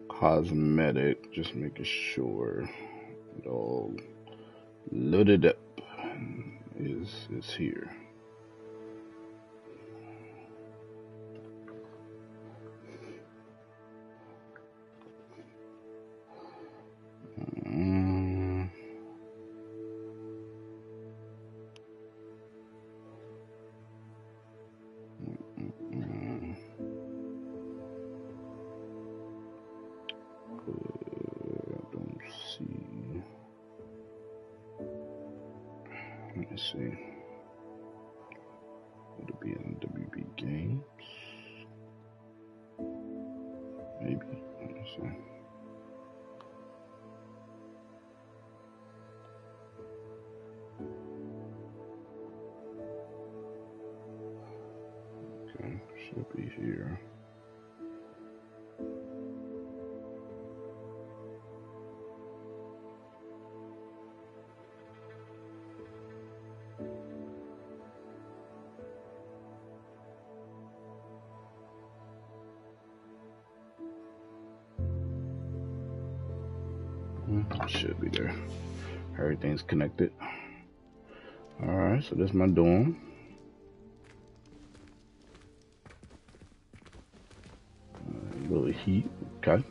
cosmetic. Just making sure it all loaded up is here. Let me see. It'll be in WB Games. Maybe. Let me see. Okay, should be here. Should be there. Everything's connected. Alright, so that's my dorm. A little heat. Okay.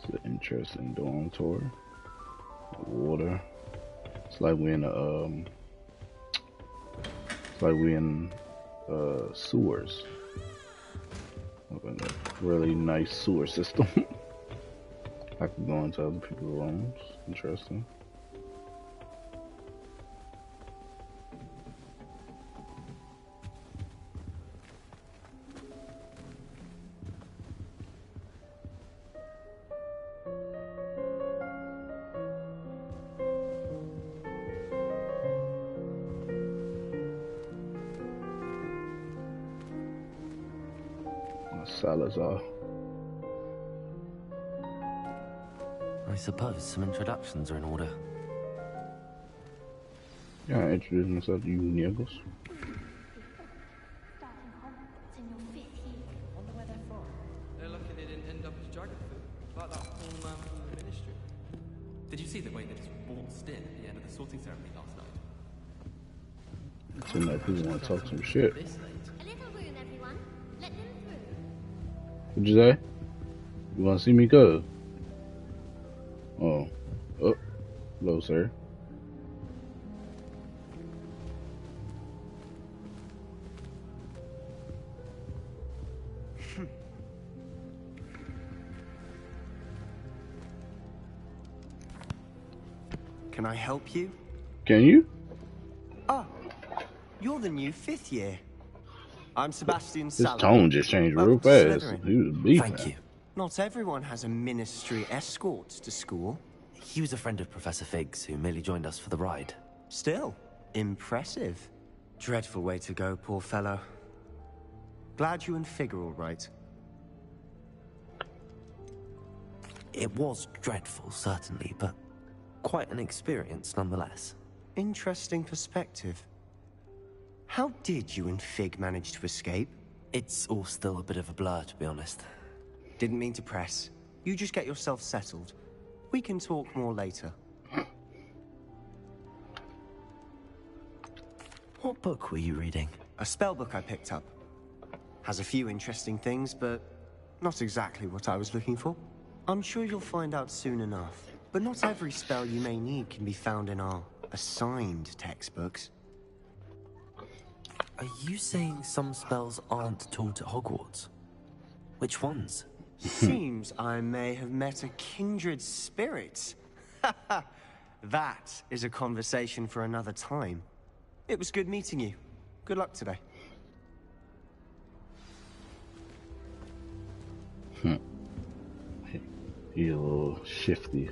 It's an interesting dorm tour. Water. It's like we in sewers. Up in a really nice sewer system. I can go into other people's rooms. Interesting. Salazar. I suppose some introductions are in order. Yeah, I introduced myself to you niggles. They're lucky they didn't end up as dragon food, like that poor man from the ministry. Did you see the way they just waltzed in at the end of the sorting ceremony last night? It seems like people want to talk some shit. A little room, everyone. Let them through. What'd you say? You want to see me go? Oh. Oh. Hello, sir. Can I help you? Can you? Oh, you're the new 5th year. I'm Sebastian His Sallow. tone just changed real Welcome to fast. Slytherin. He was beefing. Thank you. Not everyone has a ministry escort to school. He was a friend of Professor Fig's who merely joined us for the ride. Still, impressive. Dreadful way to go, poor fellow. Glad you and Fig are all right. It was dreadful, certainly, but quite an experience nonetheless. Interesting perspective. How did you and Fig manage to escape? It's all still a bit of a blur, to be honest. Didn't mean to press. You just get yourself settled. We can talk more later. What book were you reading? A spell book I picked up. Has a few interesting things, but not exactly what I was looking for. I'm sure you'll find out soon enough. But not every spell you may need can be found in our assigned textbooks. Are you saying some spells aren't taught at Hogwarts? Which ones? Seems I may have met a kindred spirit. That is a conversation for another time. It was good meeting you. Good luck today. He's a little shifty.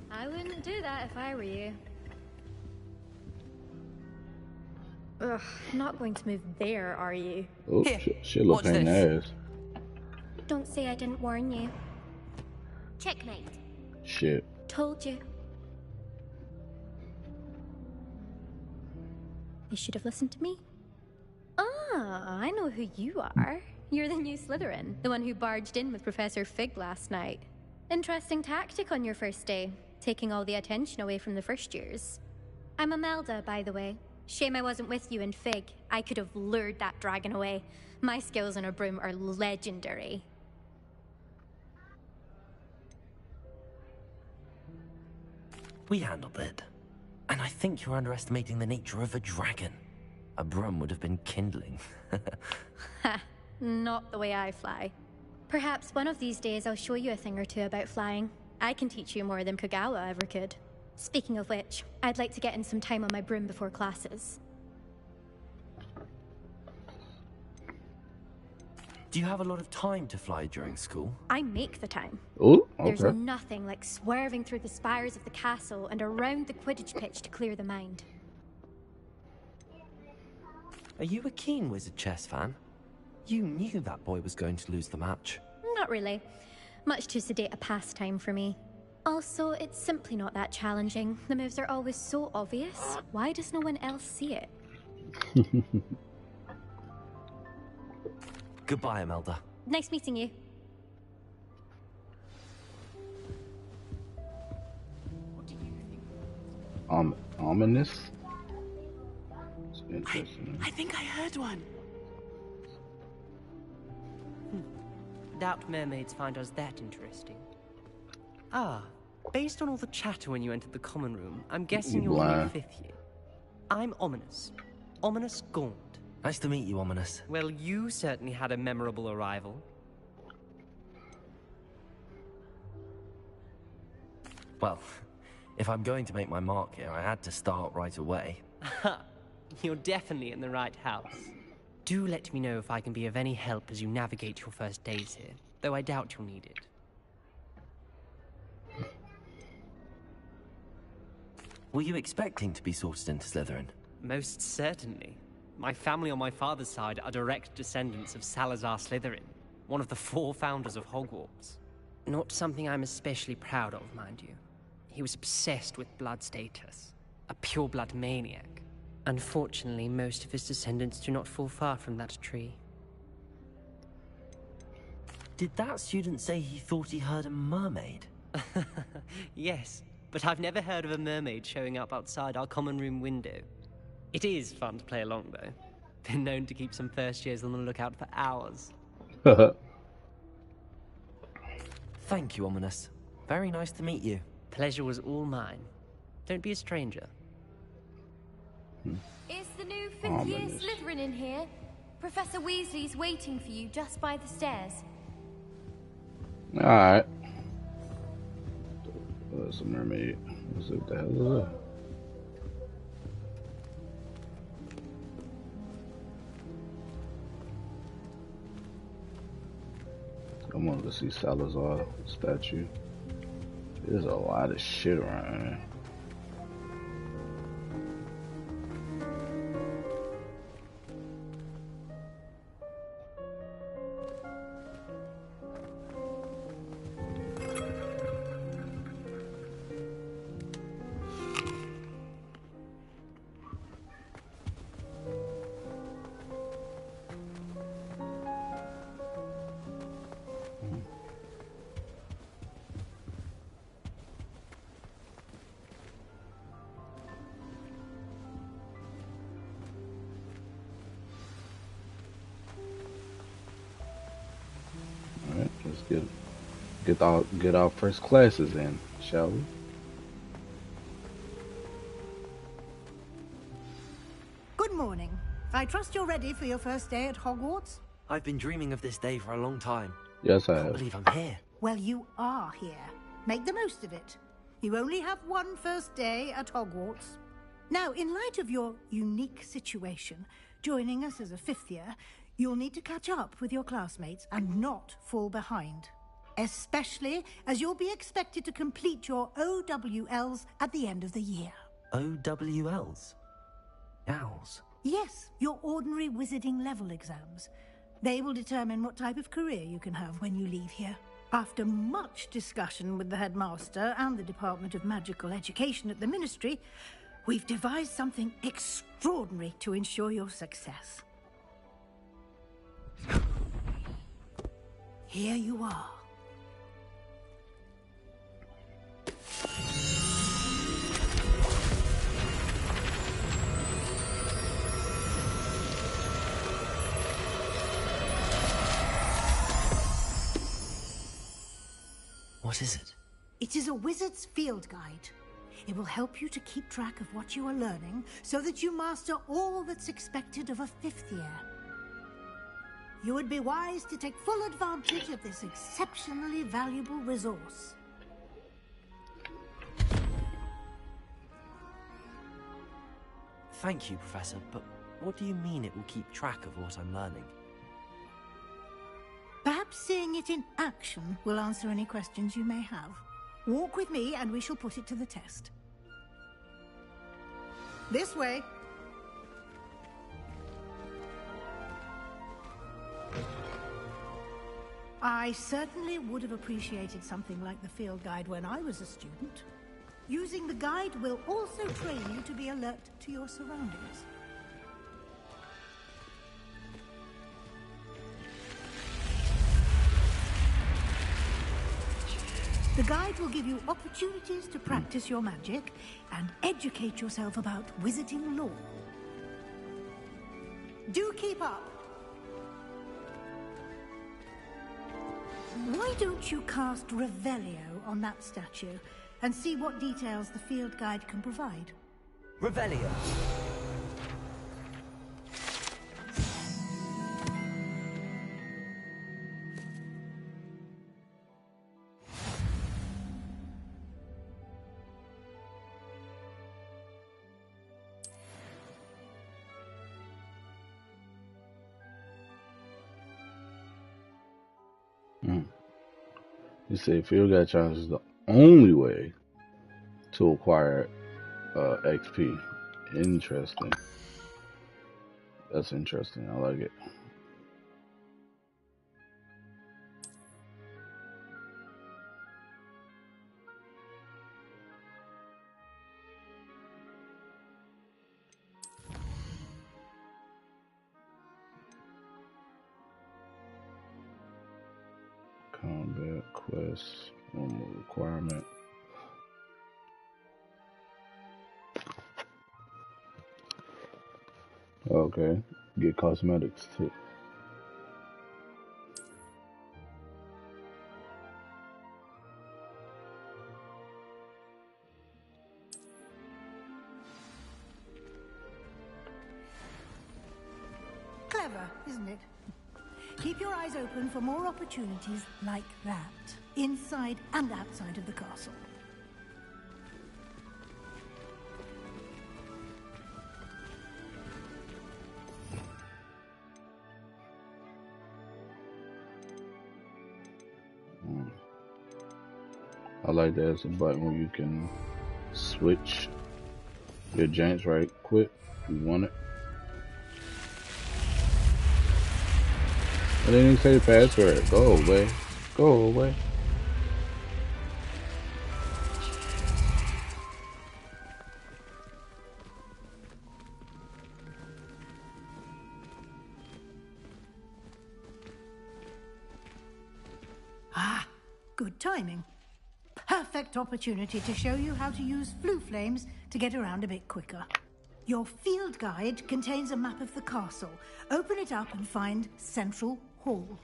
I wouldn't do that if I were you. Ugh, not going to move there, are you? Oh, shit look pain in the ass. Don't say I didn't warn you. Checkmate. Shit. Told you. You should have listened to me. Ah, I know who you are. You're the new Slytherin, the one who barged in with Professor Fig last night. Interesting tactic on your first day, taking all the attention away from the first years. I'm Imelda, by the way. Shame I wasn't with you in Fig. I could have lured that dragon away. My skills on a broom are legendary. We handled it. And I think you're underestimating the nature of a dragon. A broom would have been kindling. Ha, not the way I fly. Perhaps one of these days I'll show you a thing or two about flying. I can teach you more than Kagawa ever could. Speaking of which, I'd like to get in some time on my broom before classes. Do you have a lot of time to fly during school? I make the time. Oh, okay. There's nothing like swerving through the spires of the castle and around the Quidditch pitch to clear the mind. Are you a keen Wizard chess fan? You knew that boy was going to lose the match. Not really. Much too sedate a pastime for me. Also, it's simply not that challenging. The moves are always so obvious. Why does no one else see it? Goodbye, Imelda. Nice meeting you. Ominous? It's interesting. I think I heard one. doubt mermaids find us that interesting. Ah, based on all the chatter when you entered the common room, I'm guessing you're only 5th year. I'm Ominous. Ominous Gaunt. Nice to meet you, Ominous. Well, you certainly had a memorable arrival. Well, if I'm going to make my mark here, I had to start right away. You're definitely in the right house. Do let me know if I can be of any help as you navigate your first days here, though I doubt you'll need it. Were you expecting to be sorted into Slytherin? Most certainly. My family on my father's side are direct descendants of Salazar Slytherin, one of the 4 founders of Hogwarts. Not something I'm especially proud of, mind you. He was obsessed with blood status, a pure-blood maniac. Unfortunately, most of his descendants do not fall far from that tree. Did that student say he thought he heard a mermaid? Yes, but I've never heard of a mermaid showing up outside our common room window. It is fun to play along, though. Been known to keep some first years on the lookout for hours. Thank you, Ominous. Very nice to meet you. Pleasure was all mine. Don't be a stranger. Is the new 5th year Slytherin in here? Professor Weasley's waiting for you just by the stairs. Alright. That's a mermaid. What the hell is that? I wanted to see Salazar statue. There's a lot of shit around here. Get our first classes in, shall we? Good morning. I trust you're ready for your first day at Hogwarts? I've been dreaming of this day for a long time. Yes, I can't have. believe I'm here. Well, you are here. Make the most of it. You only have one first day at Hogwarts. Now, in light of your unique situation, joining us as a 5th year, you'll need to catch up with your classmates and not fall behind. Especially as you'll be expected to complete your OWLs at the end of the year. OWLs? Owls? Yes, your ordinary wizarding level exams. They will determine what type of career you can have when you leave here. After much discussion with the headmaster and the Department of Magical Education at the Ministry, we've devised something extraordinary to ensure your success. Here you are. What is it? It is a wizard's field guide. It will help you to keep track of what you are learning so that you master all that's expected of a 5th year. You would be wise to take full advantage of this exceptionally valuable resource. Thank you, Professor, but what do you mean it will keep track of what I'm learning? Perhaps seeing it in action will answer any questions you may have. Walk with me and we shall put it to the test. This way. I certainly would have appreciated something like the field guide when I was a student. Using the guide will also train you to be alert to your surroundings. The guide will give you opportunities to practice your magic and educate yourself about wizarding lore. Do keep up! Why don't you cast Revelio on that statue and see what details the field guide can provide? Revelio. You say field guide challenge is the only way to acquire XP. Interesting. That's interesting. I like it. Combat quest, one more requirement. Okay, get cosmetics too. Clever, isn't it? Keep your eyes open for more opportunities like that, inside and outside of the castle. I like that it's a button where you can switch your janks right quick. You want it. I didn't say password. Go away. Go away. Ah, good timing. Perfect opportunity to show you how to use flue flames to get around a bit quicker. Your field guide contains a map of the castle. Open it up and find Central Hall.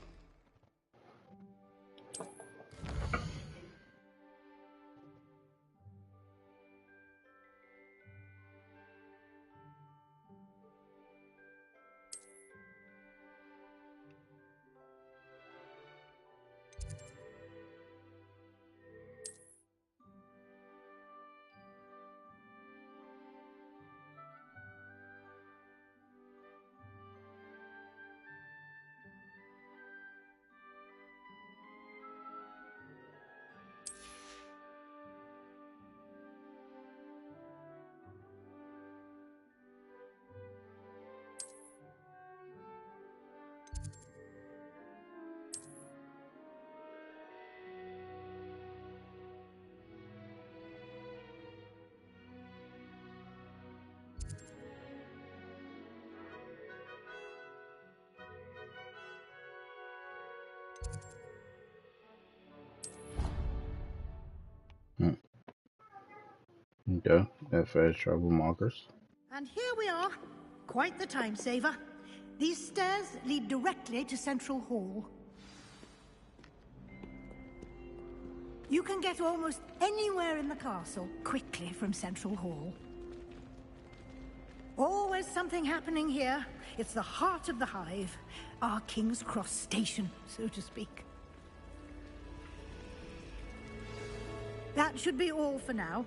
Okay, that fast travel markers. And here we are. Quite the time saver. These stairs lead directly to Central Hall. You can get almost anywhere in the castle quickly from Central Hall. Always something happening here. It's the heart of the hive. Our King's Cross station, so to speak. That should be all for now.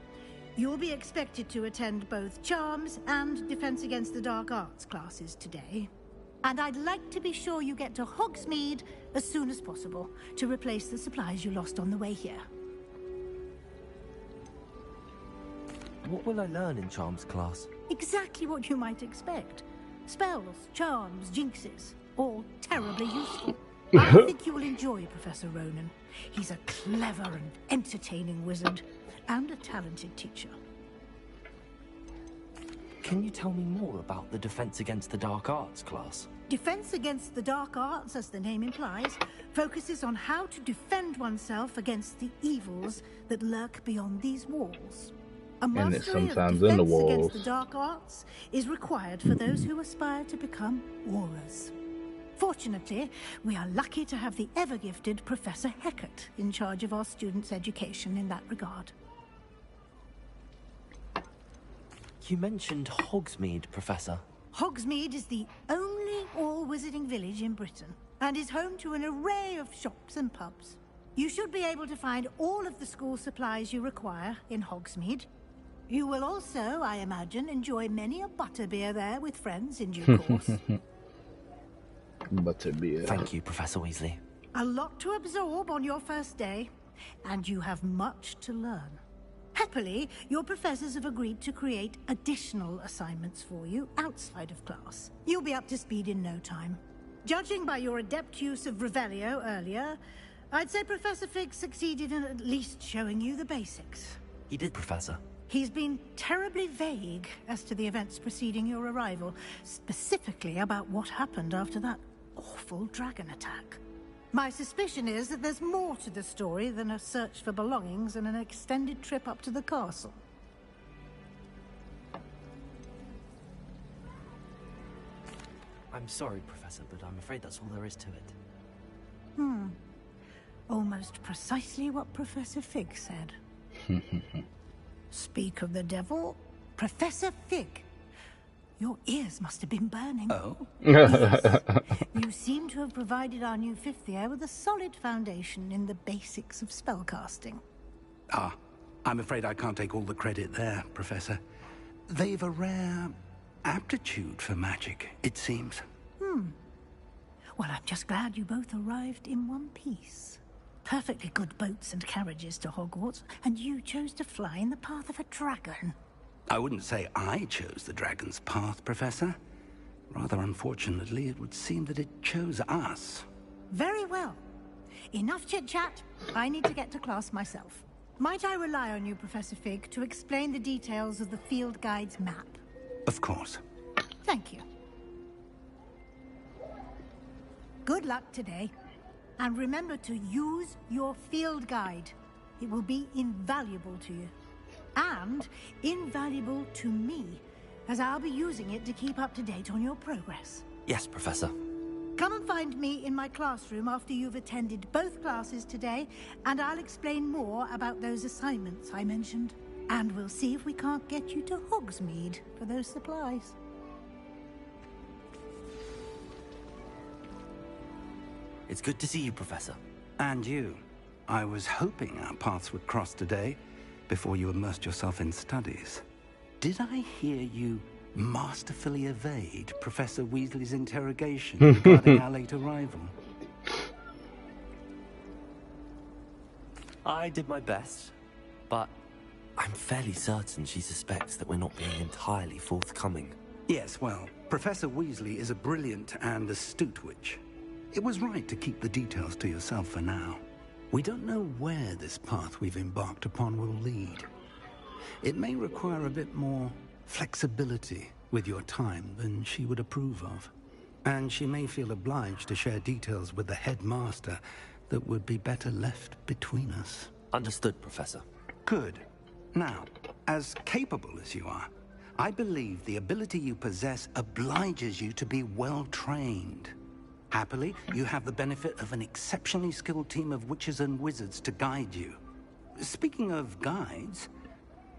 You'll be expected to attend both Charms and Defense Against the Dark Arts classes today. And I'd like to be sure you get to Hogsmeade as soon as possible to replace the supplies you lost on the way here. What will I learn in Charms class? Exactly what you might expect. Spells, charms, jinxes, all terribly useful. I think you will enjoy Professor Ronan. He's a clever and entertaining wizard, and a talented teacher. Can you tell me more about the Defense Against the Dark Arts class? Defense Against the Dark Arts, as the name implies, focuses on how to defend oneself against the evils that lurk beyond these walls. A And it's mastery of sometimes Defense in the walls. Against the Dark Arts is required for those who aspire to become aurors. Fortunately, we are lucky to have the ever-gifted Professor Heckert in charge of our students' education in that regard. You mentioned Hogsmeade, Professor. Hogsmeade is the only all-wizarding village in Britain, and is home to an array of shops and pubs. You should be able to find all of the school supplies you require in Hogsmeade. You will also, I imagine, enjoy many a butterbeer there with friends in due course. Butterbeer. Thank you, Professor Weasley. A lot to absorb on your first day, and you have much to learn. Happily, your professors have agreed to create additional assignments for you outside of class. You'll be up to speed in no time. Judging by your adept use of Revelio earlier, I'd say Professor Fig succeeded in at least showing you the basics. He did, Professor. He's been terribly vague as to the events preceding your arrival, specifically about what happened after that awful dragon attack. My suspicion is that there's more to the story than a search for belongings and an extended trip up to the castle. I'm sorry, Professor, but I'm afraid that's all there is to it. Almost precisely what Professor Fig said. Speak of the devil, Professor Fig. Your ears must have been burning. Oh? Yes. You seem to have provided our new fifth year with a solid foundation in the basics of spellcasting. Ah, I'm afraid I can't take all the credit there, Professor. They've a rare aptitude for magic, it seems. Well, I'm just glad you both arrived in one piece. Perfectly good boats and carriages to Hogwarts, and you chose to fly in the path of a dragon. I wouldn't say I chose the dragon's path, Professor. Rather unfortunately, it would seem that it chose us. Very well. Enough chit-chat. I need to get to class myself. Might I rely on you, Professor Fig, to explain the details of the field guide's map? Of course. Thank you. Good luck today. And remember to use your field guide. It will be invaluable to you. And invaluable to me, as I'll be using it to keep up to date on your progress. Yes, Professor. Come and find me in my classroom after you've attended both classes today, and I'll explain more about those assignments I mentioned. And we'll see if we can't get you to Hogsmeade for those supplies. It's good to see you, Professor. And you. I was hoping our paths would cross today, before you immersed yourself in studies. Did I hear you masterfully evade Professor Weasley's interrogation regarding our late arrival? I did my best, but I'm fairly certain she suspects that we're not being entirely forthcoming. Yes, well, Professor Weasley is a brilliant and astute witch. It was right to keep the details to yourself for now. We don't know where this path we've embarked upon will lead. It may require a bit more flexibility with your time than she would approve of. And she may feel obliged to share details with the headmaster that would be better left between us. Understood, Professor. Good. Now, as capable as you are, I believe the ability you possess obliges you to be well trained. Happily, you have the benefit of an exceptionally skilled team of witches and wizards to guide you. Speaking of guides,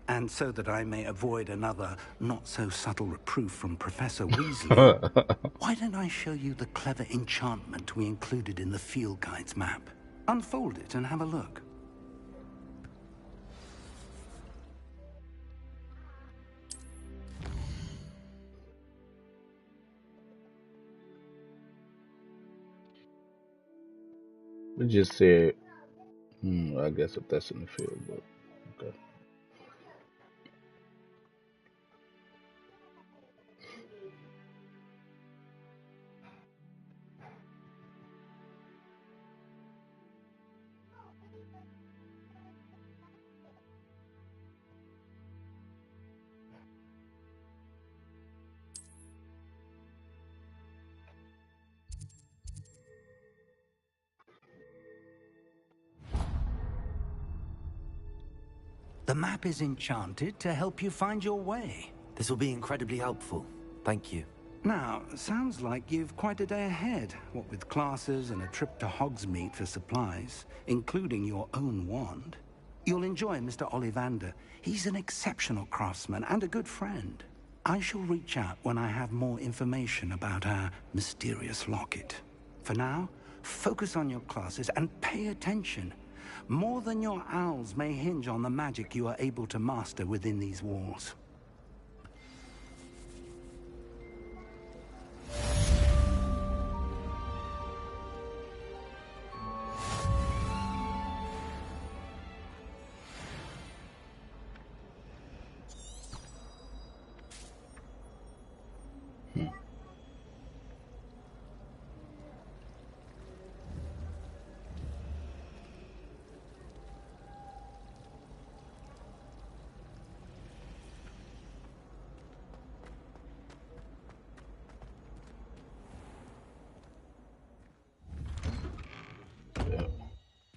and so that I may avoid another not-so-subtle reproof from Professor Weasley, why don't I show you the clever enchantment we included in the field guide's map? Unfold it and have a look. We just said, I guess if that's in the field, but okay. The map is enchanted to help you find your way. This will be incredibly helpful. Thank you. Now, sounds like you've quite a day ahead, what with classes and a trip to Hogsmeade for supplies, including your own wand. You'll enjoy Mr. Ollivander. He's an exceptional craftsman and a good friend. I shall reach out when I have more information about our mysterious locket. For now, focus on your classes and pay attention. More than your owls may hinge on the magic you are able to master within these walls.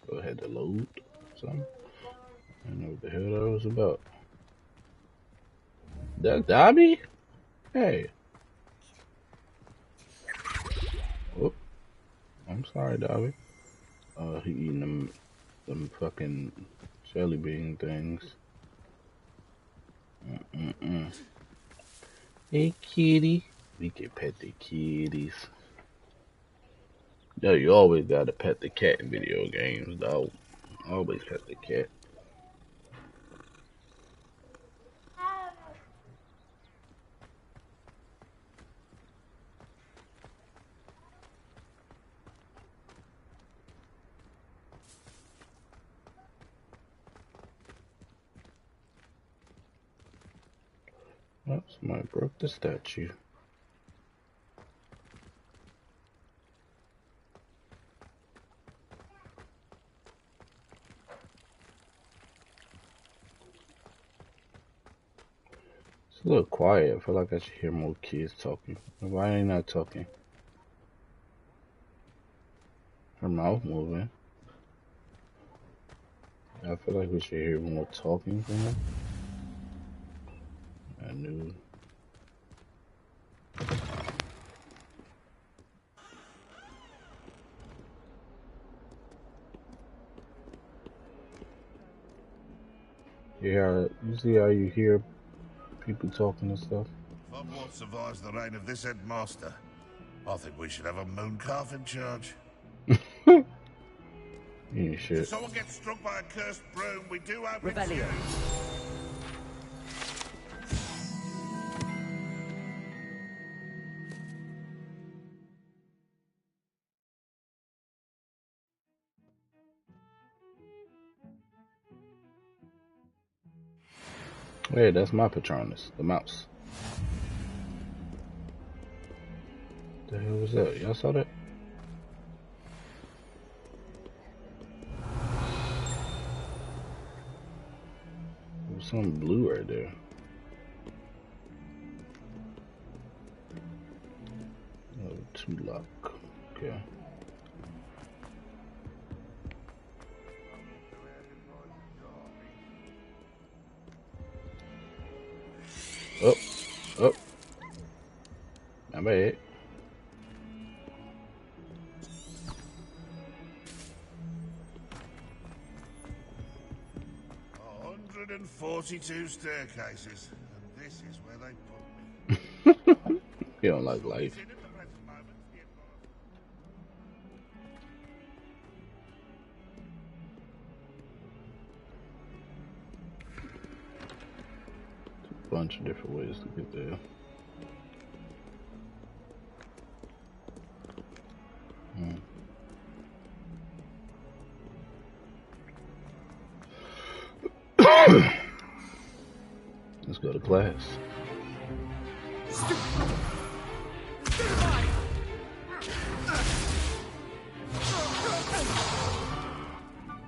Go ahead to load something. I don't know what the hell that was about. That Dobby? Hey. Oh, I'm sorry, Dobby. He eating them fucking jelly bean things. Hey, kitty. We can pet the kitties. Yo, you always gotta pet the cat in video games, dog. Always pet the cat. Oh, somebody broke the statue. It's a little quiet. I feel like I should hear more kids talking. Why are they not talking? Her mouth moving. I feel like we should hear more talking from her. I knew. Yeah, you see how you hear people talking and stuff? Hogwarts survives the reign of this headmaster. I think we should have a mooncalf in charge. Yeah, shit. If someone gets struck by a cursed broom, we do have Rebellion. Hey, that's my Patronus, the mouse. The hell was that? Y'all saw that? There was something blue right there. Oh, 2 lock. Okay. Oh, oh. My bad. And 42 staircases, and this is where they put me. You don't like life. A bunch of different ways to get there. Let's go to class. Is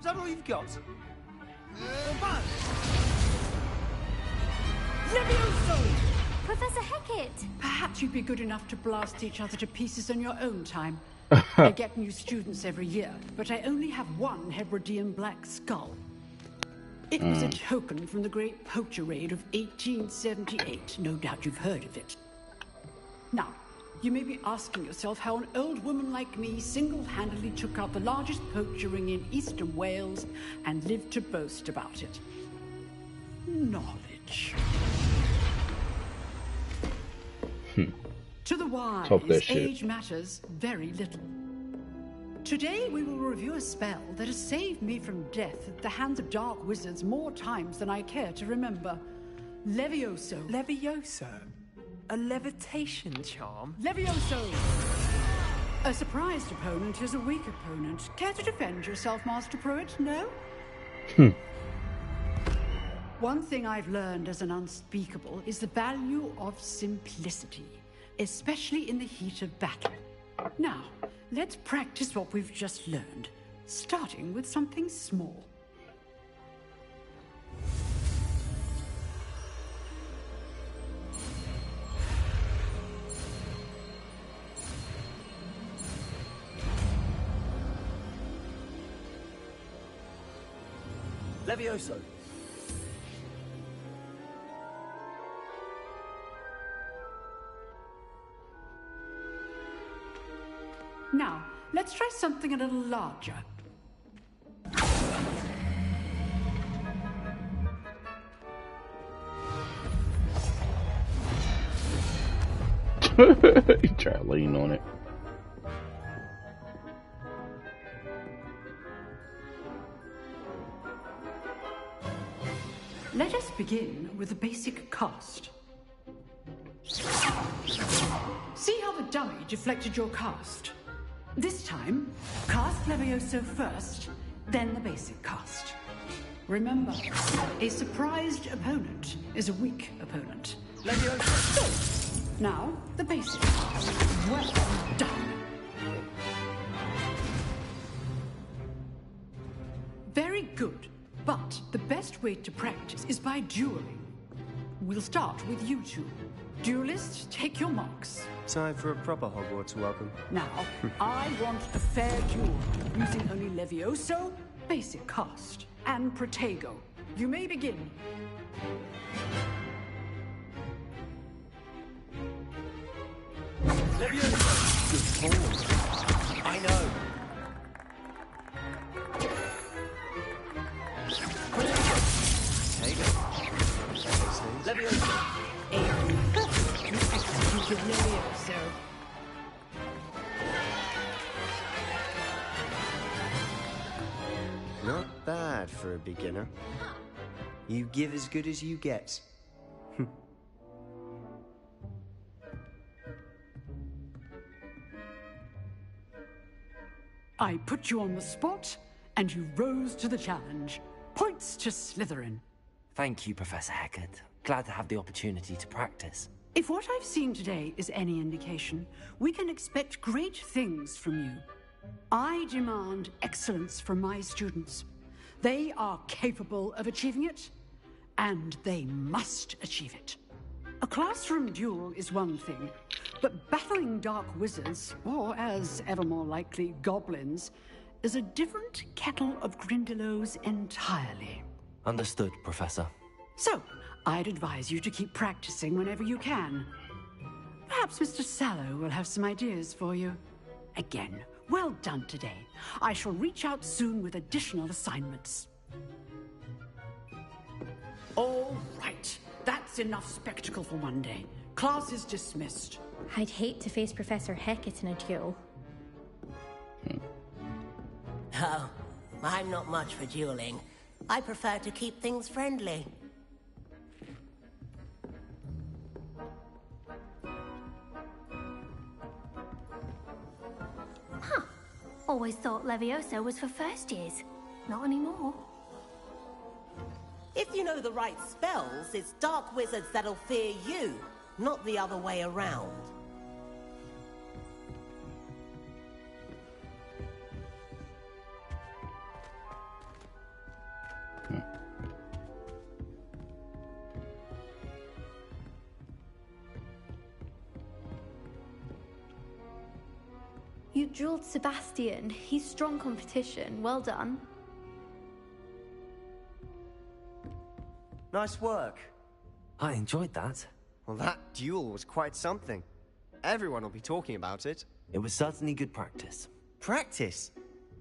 that all you've got? Professor Hecat! Perhaps you'd be good enough to blast each other to pieces on your own time. I get new students every year, but I only have one Hebridean black skull. It was a token from the Great Poacher Raid of 1878. No doubt you've heard of it. Now, you may be asking yourself how an old woman like me single-handedly took out the largest poacher ring in eastern Wales and lived to boast about it. Knowledge. To the wise, age matters very little. Today we will review a spell that has saved me from death at the hands of dark wizards more times than I care to remember. Levioso. Levioso? A levitation charm? Levioso! A surprised opponent is a weak opponent. Care to defend yourself, Master Pruitt? No? One thing I've learned as an unspeakable is the value of simplicity, especially in the heat of battle. Now, let's practice what we've just learned, starting with something small. Levioso. Now, let's try something a little larger. You try to lean on it. Let us begin with the basic cast. See how the dummy deflected your cast? This time, cast Levioso first, then the basic cast. Remember, a surprised opponent is a weak opponent. Levioso. Now, the basic. Well done. Very good. But the best way to practice is by dueling. We'll start with you two. Duelists, take your marks. Time for a proper Hogwarts welcome. Now, I want a fair duel, using only Levioso, basic cast, and Protego. You may begin. Levioso! Good form. I know. Levioso. Executed Levioso. Not bad for a beginner. You give as good as you get. I put you on the spot, and you rose to the challenge. Points to Slytherin. Thank you, Professor Hecat. Glad to have the opportunity to practice. If what I've seen today is any indication, we can expect great things from you. I demand excellence from my students. They are capable of achieving it, and they must achieve it. A classroom duel is one thing, but battling dark wizards, or as ever more likely, goblins, is a different kettle of Grindylows entirely. Understood, Professor. So, I'd advise you to keep practicing whenever you can. Perhaps Mr. Sallow will have some ideas for you. Again, well done today. I shall reach out soon with additional assignments. All right. That's enough spectacle for one day. Class is dismissed. I'd hate to face Professor Hecat in a duel. Oh, I'm not much for dueling. I prefer to keep things friendly. Huh. Always thought Levioso was for first years. Not anymore. If you know the right spells, it's dark wizards that'll fear you, not the other way around. You dueled Sebastian. He's strong competition. Well done. Nice work. I enjoyed that. Well, that duel was quite something. Everyone will be talking about it. It was certainly good practice. Practice?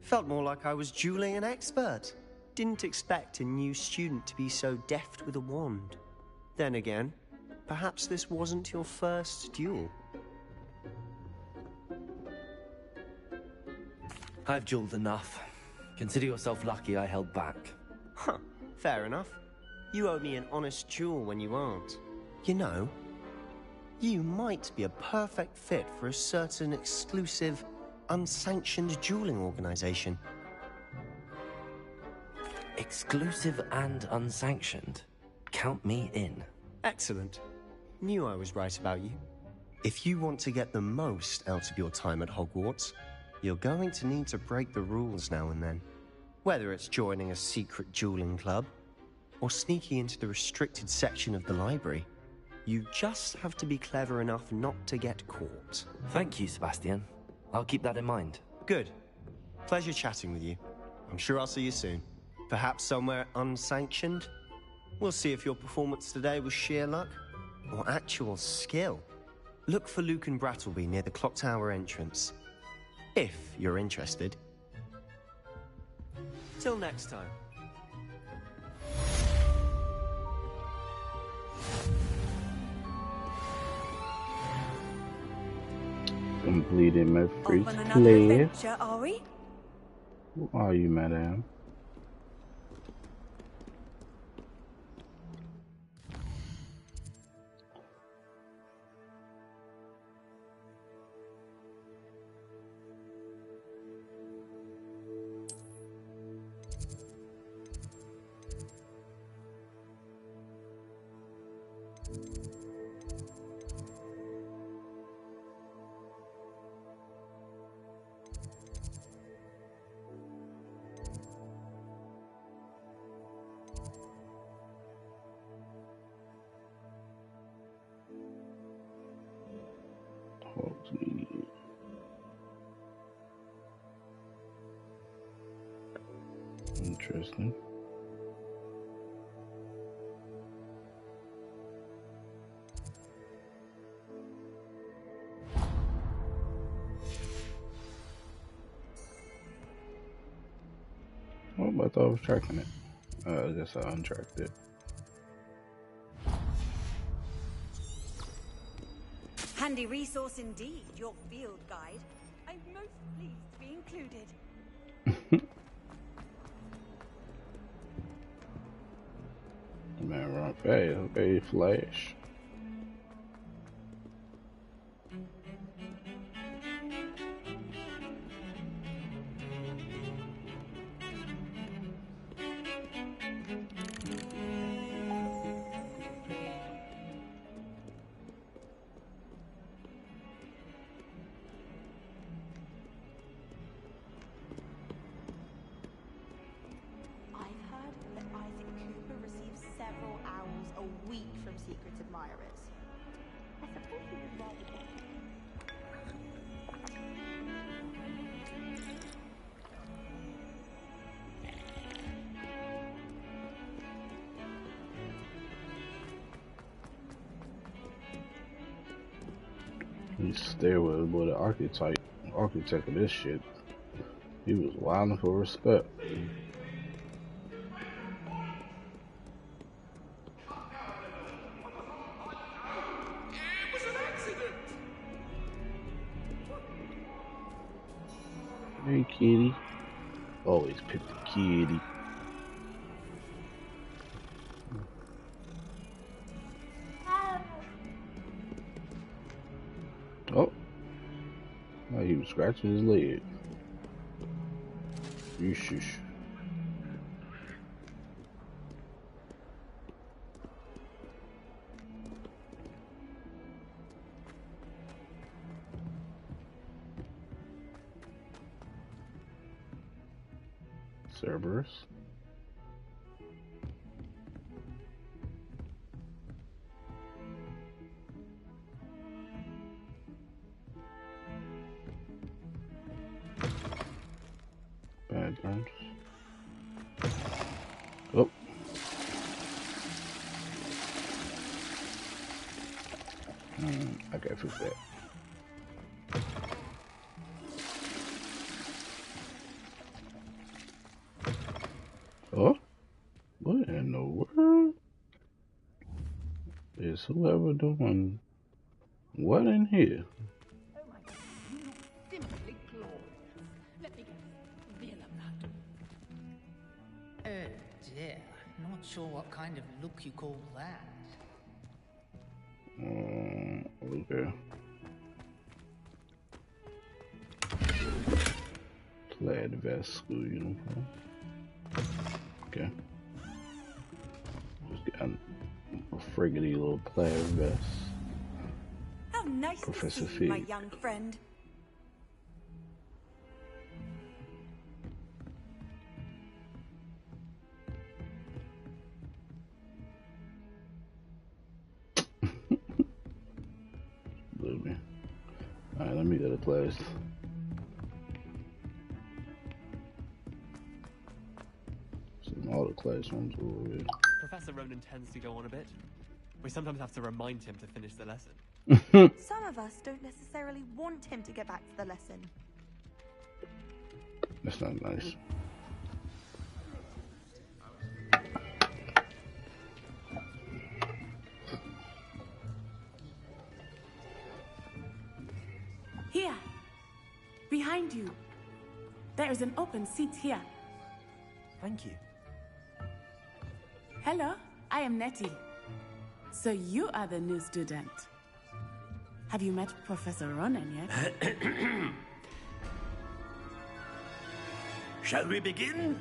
Felt more like I was dueling an expert. Didn't expect a new student to be so deft with a wand. Then again, perhaps this wasn't your first duel. I've dueled enough. Consider yourself lucky I held back. Huh, fair enough. You owe me an honest duel when you aren't. You know, you might be a perfect fit for a certain exclusive, unsanctioned dueling organization. Exclusive and unsanctioned. Count me in. Excellent. Knew I was right about you. If you want to get the most out of your time at Hogwarts, you're going to need to break the rules now and then. Whether it's joining a secret dueling club, or sneaking into the restricted section of the library, you just have to be clever enough not to get caught. Thank you, Sebastian. I'll keep that in mind. Good. Pleasure chatting with you. I'm sure I'll see you soon. Perhaps somewhere unsanctioned? We'll see if your performance today was sheer luck or actual skill. Look for Luke and Brattleby near the clock tower entrance. If you're interested. Till next time. Completed my first Off on another play. adventure, are we? Who are you, madam? Interesting. Oh, I thought I was tracking it. I guess I untracked it. Handy resource indeed, your field guide. I'm most pleased to be included. Man, run fast. Okay, Flash. You stay with it, boy, the architect of this shit. He was wilding for respect. Hey, kitty. Always pick the kitty. Oh. Oh, he was scratching his leg. You shush. Cerberus. Bad guns. Oh. I gotta fix that. Oh, what in the world is whoever doing what in here? Oh my God, you look simply glorious. Let me guess, Villa blood. Oh dear, not sure what kind of look you call that. Okay. Plaid vest, school uniform. Okay. Just got a friggity little plaid vest. How nice Professor to see you, my Fig. young friend. Alright, let me go to class. All the classrooms over here. Professor Ronan tends to go on a bit. We sometimes have to remind him to finish the lesson. Some of us don't necessarily want him to get back to the lesson. That's not nice. Here. Behind you. There is an open seat here. Thank you. Hello, I am Nettie. So you are the new student. Have you met Professor Ronan yet? Shall we begin?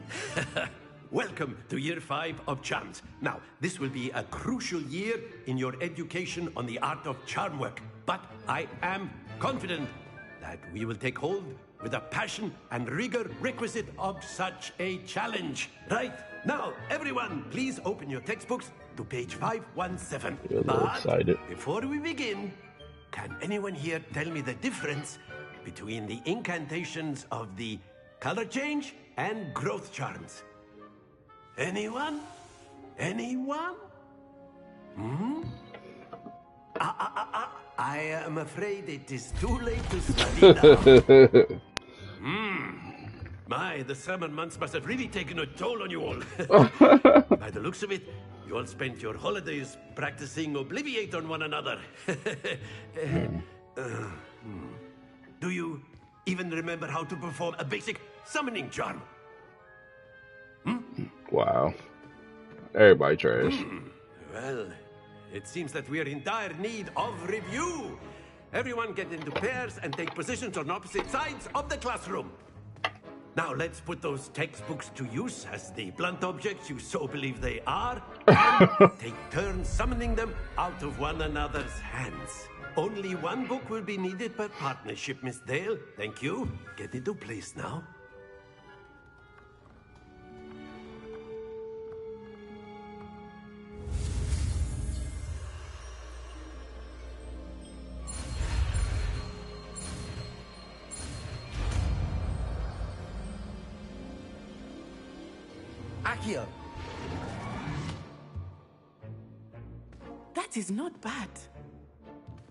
Welcome to Year 5 of Charms. Now, this will be a crucial year in your education on the art of charm work. But I am confident that we will take hold with the passion and rigor requisite of such a challenge. Right? Now, everyone, please open your textbooks to page 517. You're a little excited. Before we begin, can anyone here tell me the difference between the incantations of the color change and growth charms? Anyone? Anyone? Hmm? I am afraid it is too late to study now. My, the summer months must have really taken a toll on you all. By the looks of it, you all spent your holidays practicing Obliviate on one another. Do you even remember how to perform a basic summoning charm? Wow. Everybody trash. Well, it seems that we are in dire need of review. Everyone get into pairs and take positions on opposite sides of the classroom. Now let's put those textbooks to use as the blunt objects you so believe they are, and take turns summoning them out of one another's hands. Only one book will be needed per partnership, Miss Dale. Thank you. Get into place now. Akio. That is not bad.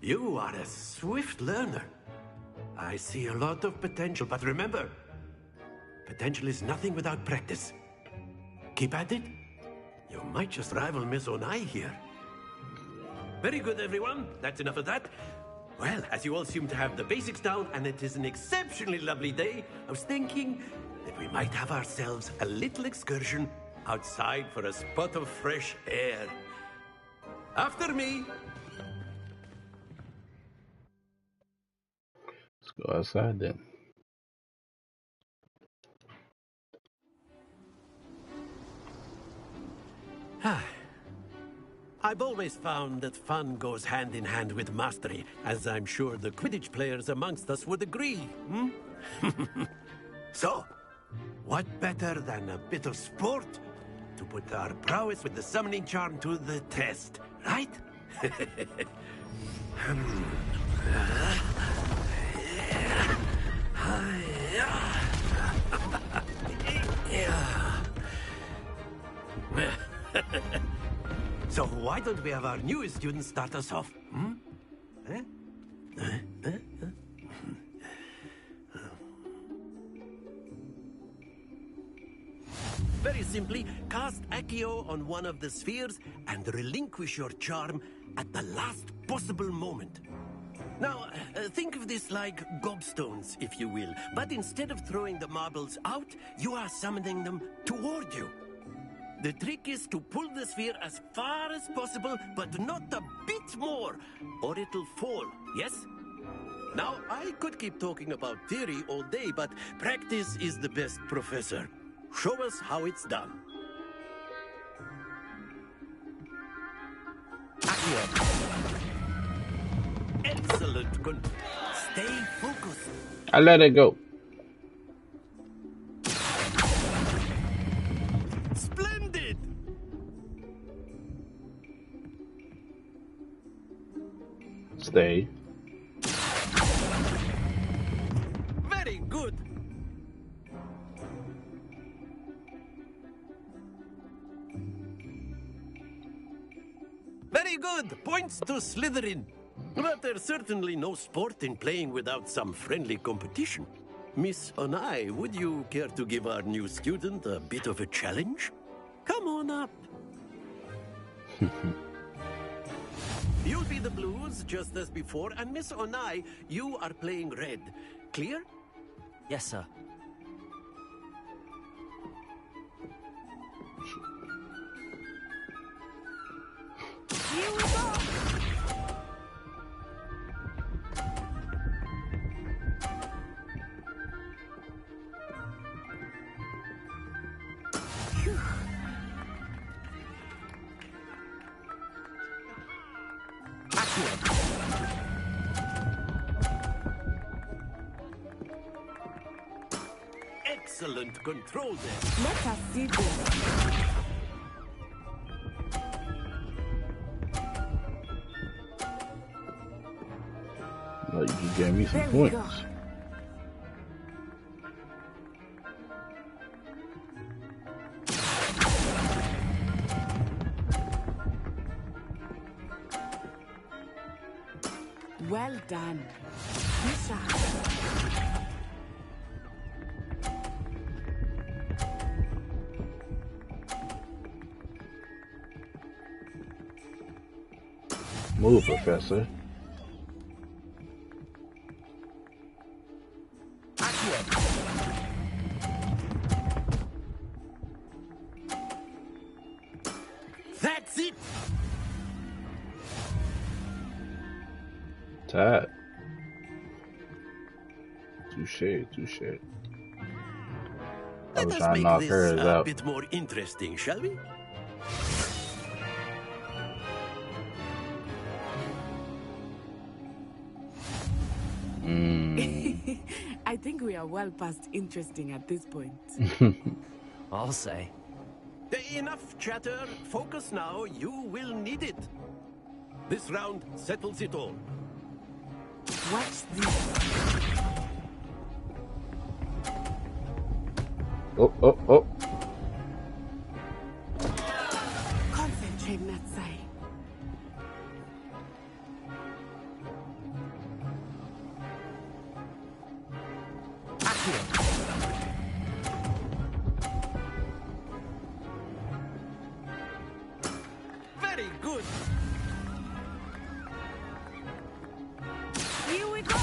You are a swift learner. I see a lot of potential, but remember, potential is nothing without practice. Keep at it. You might just rival Miss Onai here. Very good, everyone. That's enough of that. Well, as you all seem to have the basics down, and it is an exceptionally lovely day, I was thinking that we might have ourselves a little excursion outside for a spot of fresh air. After me. Let's go outside then. I've always found that fun goes hand in hand with mastery, as I'm sure the Quidditch players amongst us would agree. So, what better than a bit of sport to put our prowess with the summoning charm to the test, right? So why don't we have our newest student start us off? Very simply, cast Accio on one of the spheres and relinquish your charm at the last possible moment. Now, think of this like gobstones, if you will. But instead of throwing the marbles out, you are summoning them toward you. The trick is to pull the sphere as far as possible, but not a bit more, or it'll fall, yes? Now, I could keep talking about theory all day, but practice is the best professor. Show us how it's done. Excellent. Stay focused. I let it go. Splendid. Stay. Very good. Very good. Points to Slytherin. But there's certainly no sport in playing without some friendly competition. Miss Onai, would you care to give our new student a bit of a challenge? Come on up. You'll be the blues, just as before, and Miss Onai, you are playing red. Clear? Yes, sir. Here we go. Excellent control there. Let us see this. Like, you gave me some There we points. go. Well done. Misha. Move, Professor. That's it. Tied. Touche, touche. I Let was us trying to make knock this hers a out. bit more interesting, shall we? I think we are well past interesting at this point. I'll say. Enough chatter. Focus now. You will need it. This round settles it all. Watch this. Oh, oh, oh. Concentrate, Natsai. Very good. Here we go.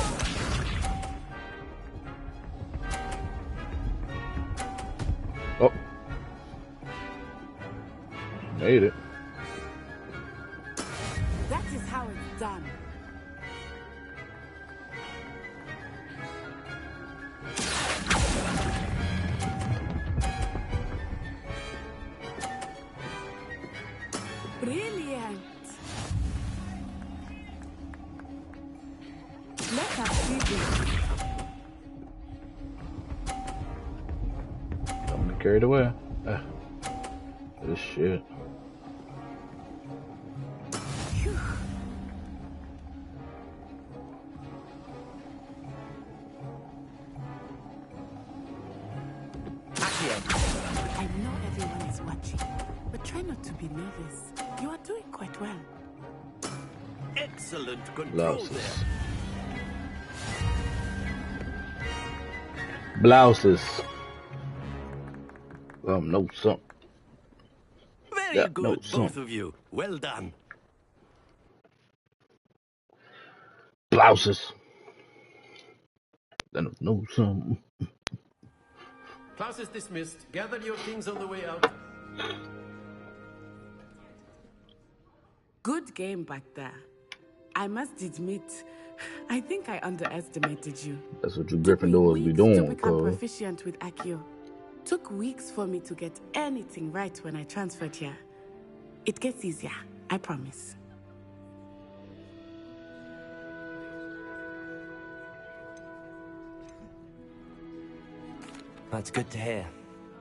Oh. Made it. That is how it's done. Brilliant. Let us see this. Don't be carried away. This shit. Phew. I know everyone is watching, but try not to be nervous. You are doing quite well. Excellent control Blouses. there. Blouses. Know something. Very Yeah, good, know both something. of you. Well done. Blouses. Then know something. Class is dismissed. Gather your things on the way out. Good game back there. I must admit, I think I underestimated you. That's what you Took me Gryffindors be weeks to doing, become cuz. proficient with Accio. Took weeks for me to get anything right when I transferred here. It gets easier, I promise. That's good to hear.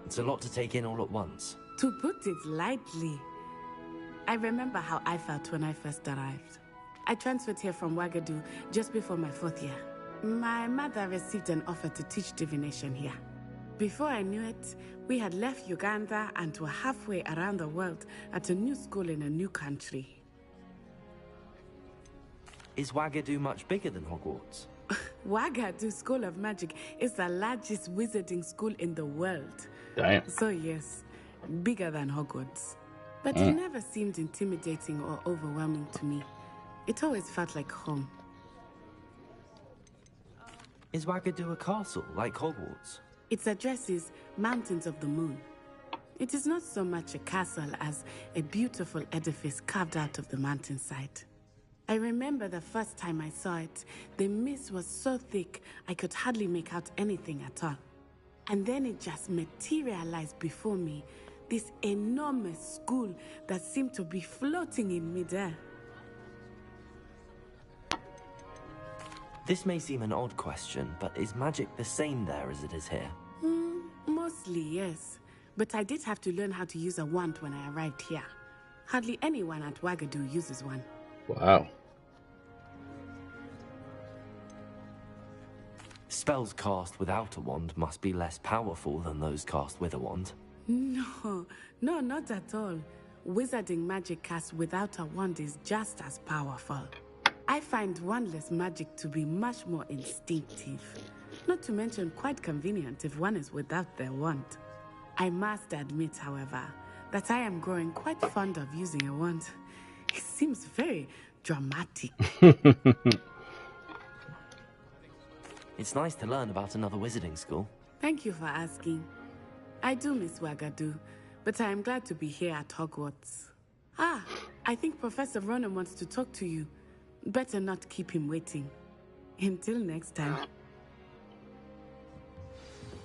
It's a lot to take in all at once. To put it lightly, I remember how I felt when I first arrived. I transferred here from Wagadu just before my 4th year. My mother received an offer to teach divination here. Before I knew it, we had left Uganda and were halfway around the world at a new school in a new country. Is Wagadu much bigger than Hogwarts? Wagadu School of Magic is the largest wizarding school in the world. Damn. So yes, bigger than Hogwarts. But it never seemed intimidating or overwhelming to me. It always felt like home. Is Wagadu a castle, like Hogwarts? Its address is Mountains of the Moon. It is not so much a castle as a beautiful edifice carved out of the mountainside. I remember the first time I saw it, the mist was so thick I could hardly make out anything at all. And then it just materialized before me, this enormous school that seemed to be floating in midair. This may seem an odd question, but is magic the same there as it is here? Mostly, yes. But I did have to learn how to use a wand when I arrived here. Hardly anyone at Wagadu uses one. Wow. Spells cast without a wand must be less powerful than those cast with a wand. No, not at all. Wizarding magic cast without a wand is just as powerful. I find wandless magic to be much more instinctive. Not to mention quite convenient if one is without their wand. I must admit, however, that I am growing quite fond of using a wand. It seems very dramatic. It's nice to learn about another wizarding school. Thank you for asking. I do miss Wagadu, but I am glad to be here at Hogwarts. Ah, I think Professor Ronan wants to talk to you. Better not keep him waiting. Until next time.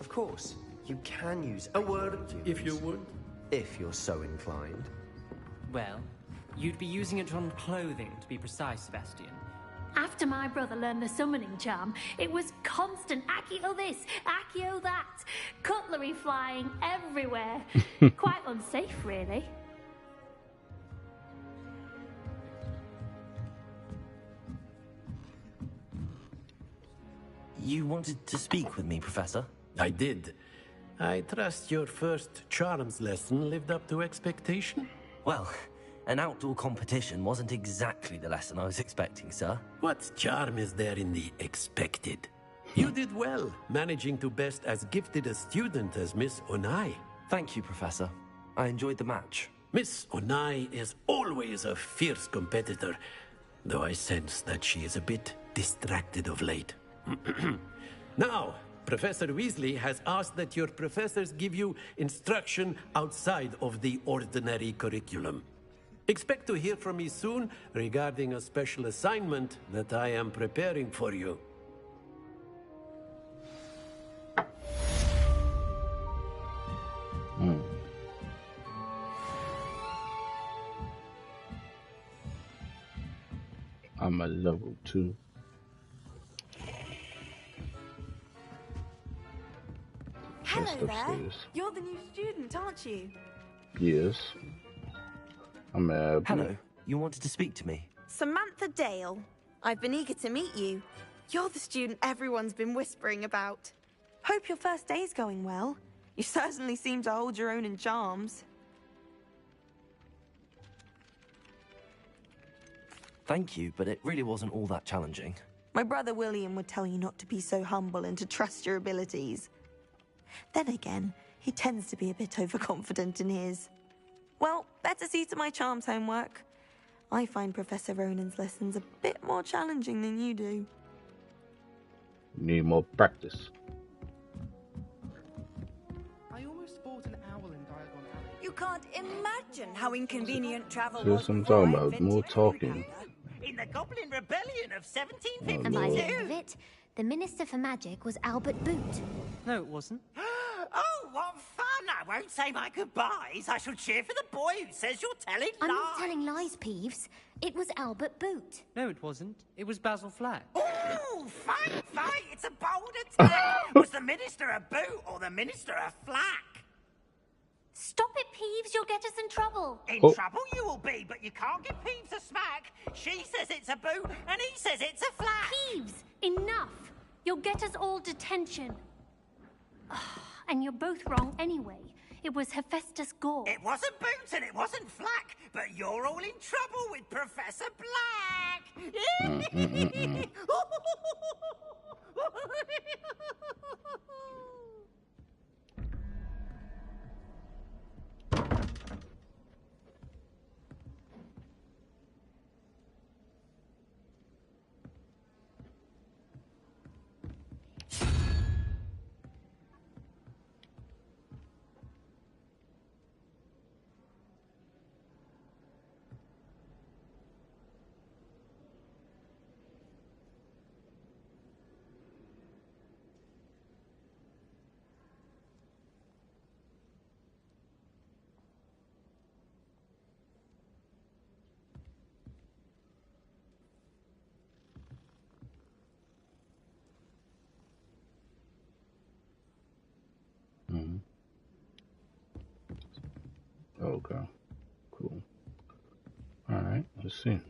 Of course, you can use a word if you would. If you're so inclined. Well, you'd be using it on clothing, to be precise, Sebastian. After my brother learned the summoning charm, it was constant Accio this, Accio that, cutlery flying everywhere. Quite unsafe, really. You wanted to speak with me, Professor? I did. I trust your first charms lesson lived up to expectation? Well, an outdoor competition wasn't exactly the lesson I was expecting, sir. What charm is there in the expected? You did well, managing to best as gifted a student as Miss Onai. Thank you, Professor. I enjoyed the match. Miss Onai is always a fierce competitor, though I sense that she is a bit distracted of late. Now, Professor Weasley has asked that your professors give you instruction outside of the ordinary curriculum. Expect to hear from me soon regarding a special assignment that I am preparing for you. I'm a level 2. Hello there. You're the new student, aren't you? Yes. I'm Abby. Hello. You wanted to speak to me? Samantha Dale. I've been eager to meet you. You're the student everyone's been whispering about. Hope your first day's going well. You certainly seem to hold your own in charms. Thank you, but it really wasn't all that challenging. My brother William would tell you not to be so humble and to trust your abilities. Then again, He tends to be a bit overconfident in his. Well, better see to my charms homework. I find Professor Ronan's lessons a bit more challenging than you do. Need more practice. I almost bought an owl in Diagon Alley. You can't imagine how inconvenient travel So was that's what I'm before talking I about. invented More it. talking. In the Goblin Rebellion of Oh, And by the Lord. end of it, the Minister for Magic was Albert Boot. No, it wasn't. Oh, what fun! I won't say my goodbyes. I shall cheer for the boy who says you're telling I'm lies. not telling lies, Peeves. It was Albert Boot. No, it wasn't. It was Basil Flack. Oh, fight! It's a bold attack. Was the Minister a boot or the Minister a flack? Stop it, Peeves. You'll get us in trouble. In Oh. trouble you will be, but you can't give Peeves a smack. She says it's a boot, and he says it's a flack. Peeves, enough. You'll get us all detention. And you're both wrong anyway. It was Hephaestus Gore. It wasn't boot and it wasn't flack, but you're all in trouble with Professor Black. Mhm. Okay. Cool. All right. Let's see.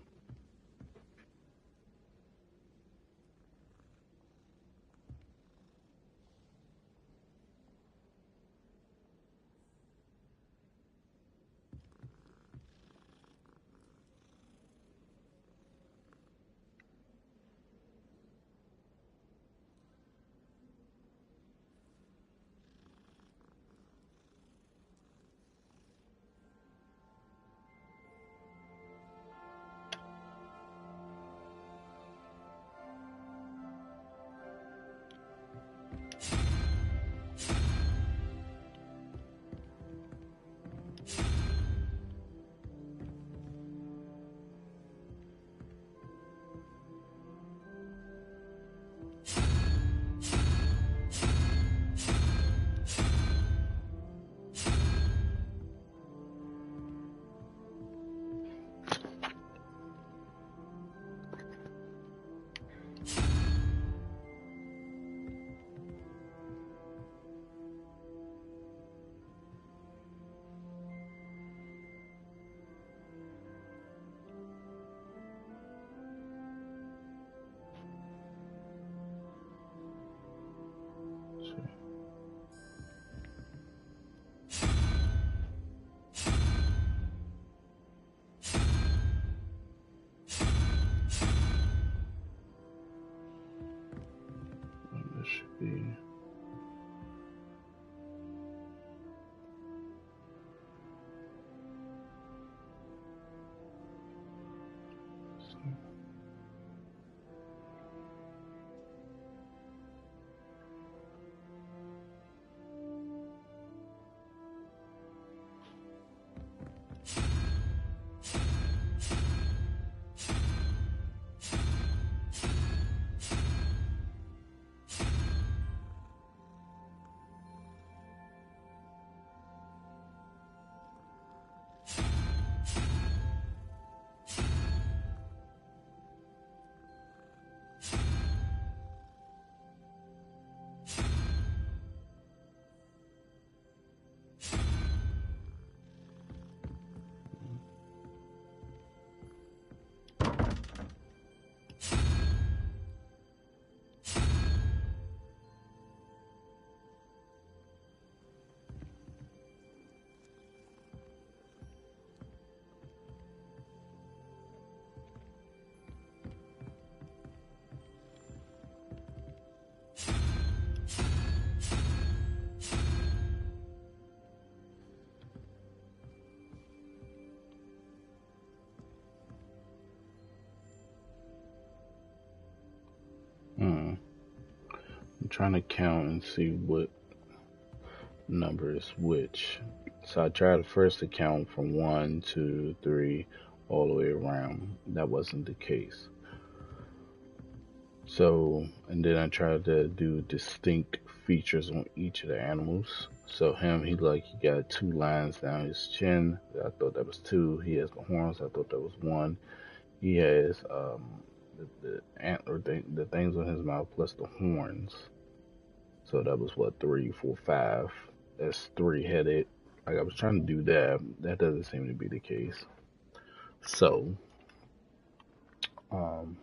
trying to count and see what number is which. So I tried first to count from 1, 2, 3, all the way around. That wasn't the case. So, and then I tried to do distinct features on each of the animals. So him, he got 2 lines down his chin. I thought that was 2. He has the horns. I thought that was 1. He has the antler thing, the things on his mouth plus the horns. So that was what, 3, 4, 5. That's 3-headed. Like I was trying to do that. That doesn't seem to be the case. So, I'm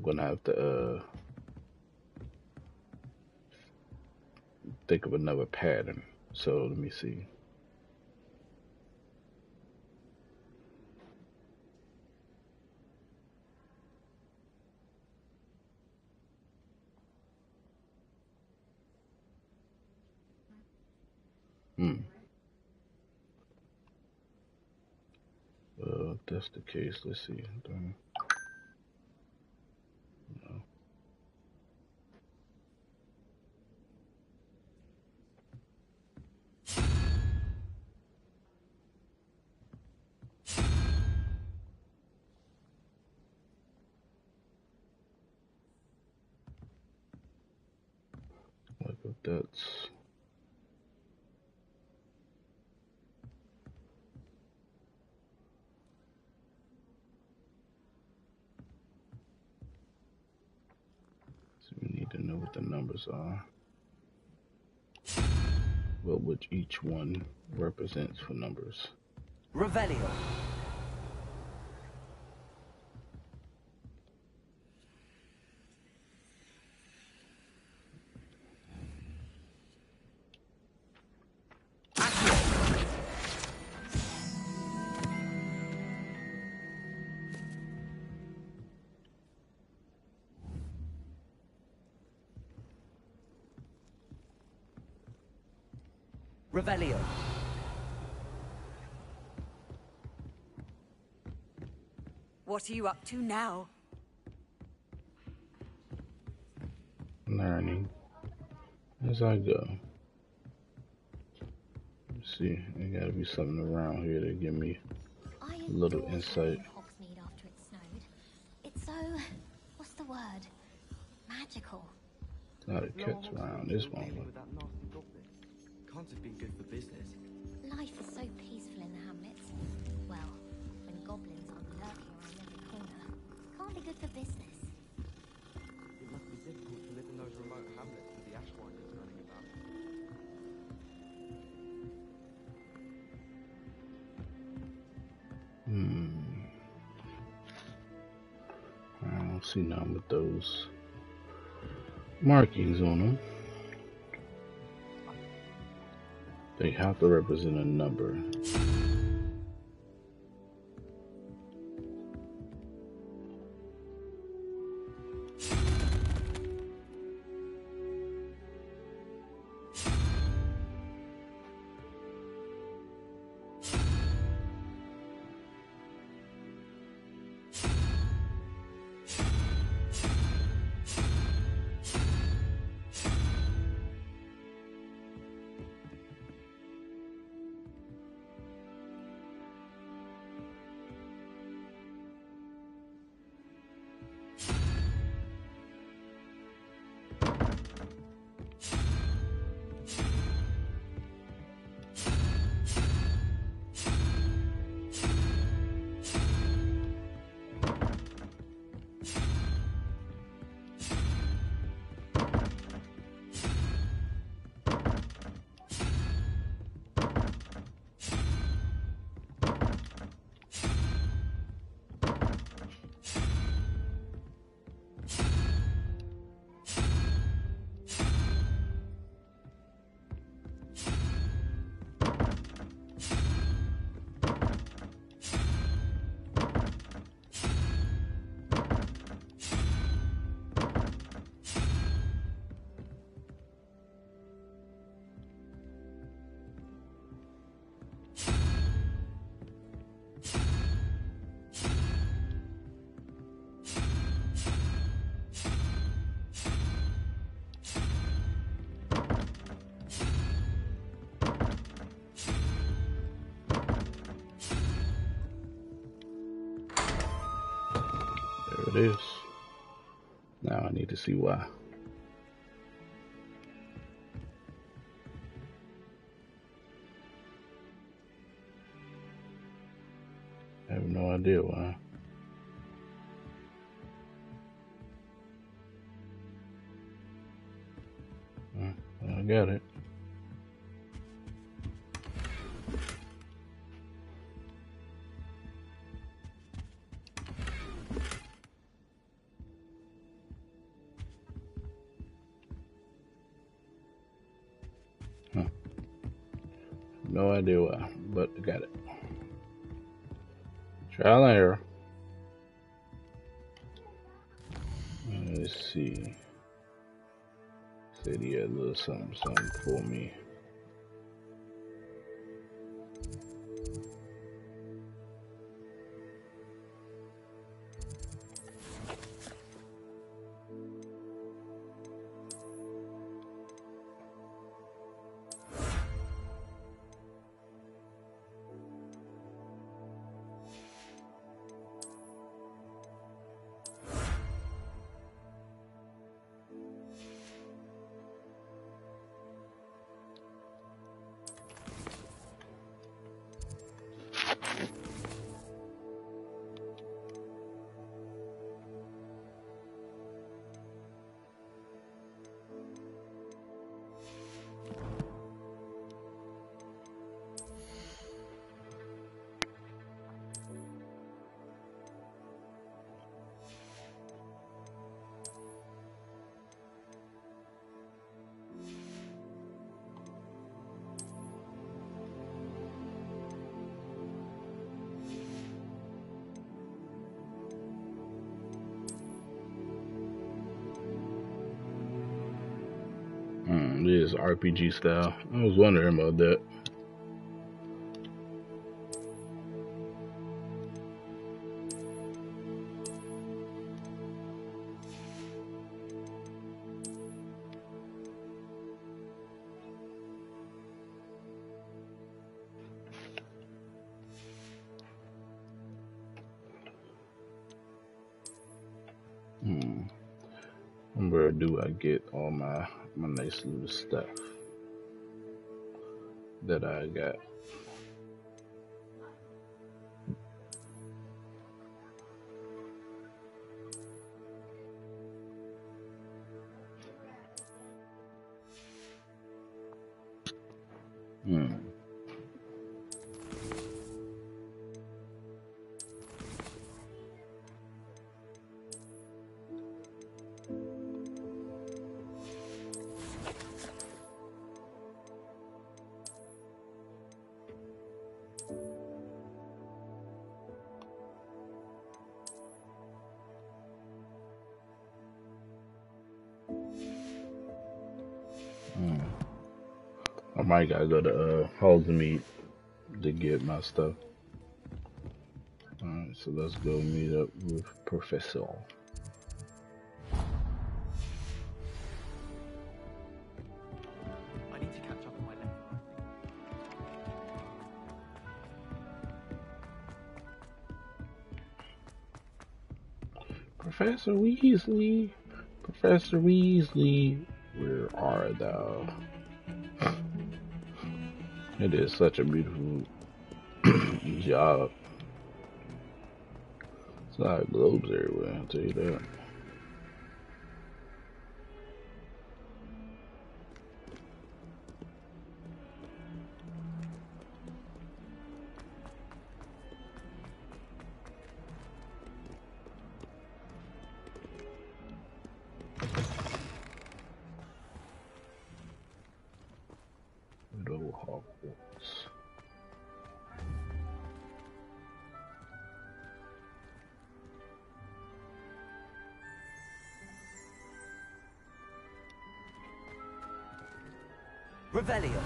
gonna have to think of another pattern. So let me see. Well, if that's the case, let's see. No. Like if that's so we need to know what the numbers are. Well, which each one represents for numbers. Revelio. Revelio. What are you up to now? Learning as I go. Let's see, there gotta be something around here to give me a little insight. Hogsmeade after it snowed. It's so, what's the word? Magical. Not a catch around this one. Can't have been good for business. Life is so peaceful in the hamlets. Well, when goblins aren't lurking around every corner. Can't be good for business. It must be difficult to live in those remote hamlets with the ashwinders running about. I don't see none with those markings on them. They have to represent a number. it is. Now I need to see why. I have no idea why. I got it. No idea why, but I got it. Trial and error. Let's see. Said he had a little something for me. This RPG style. I was wondering about that. Where do I get all my nice little stuff that I got? I might gotta go to Hogsmeade to get my stuff. Alright, so let's go meet up with Professor. I need to catch up on my lesson. Professor Weasley, Professor Weasley, where art thou? It is such a beautiful job. It's a lot of globes everywhere, I'll tell you that. Good old Hogwarts. Revelio.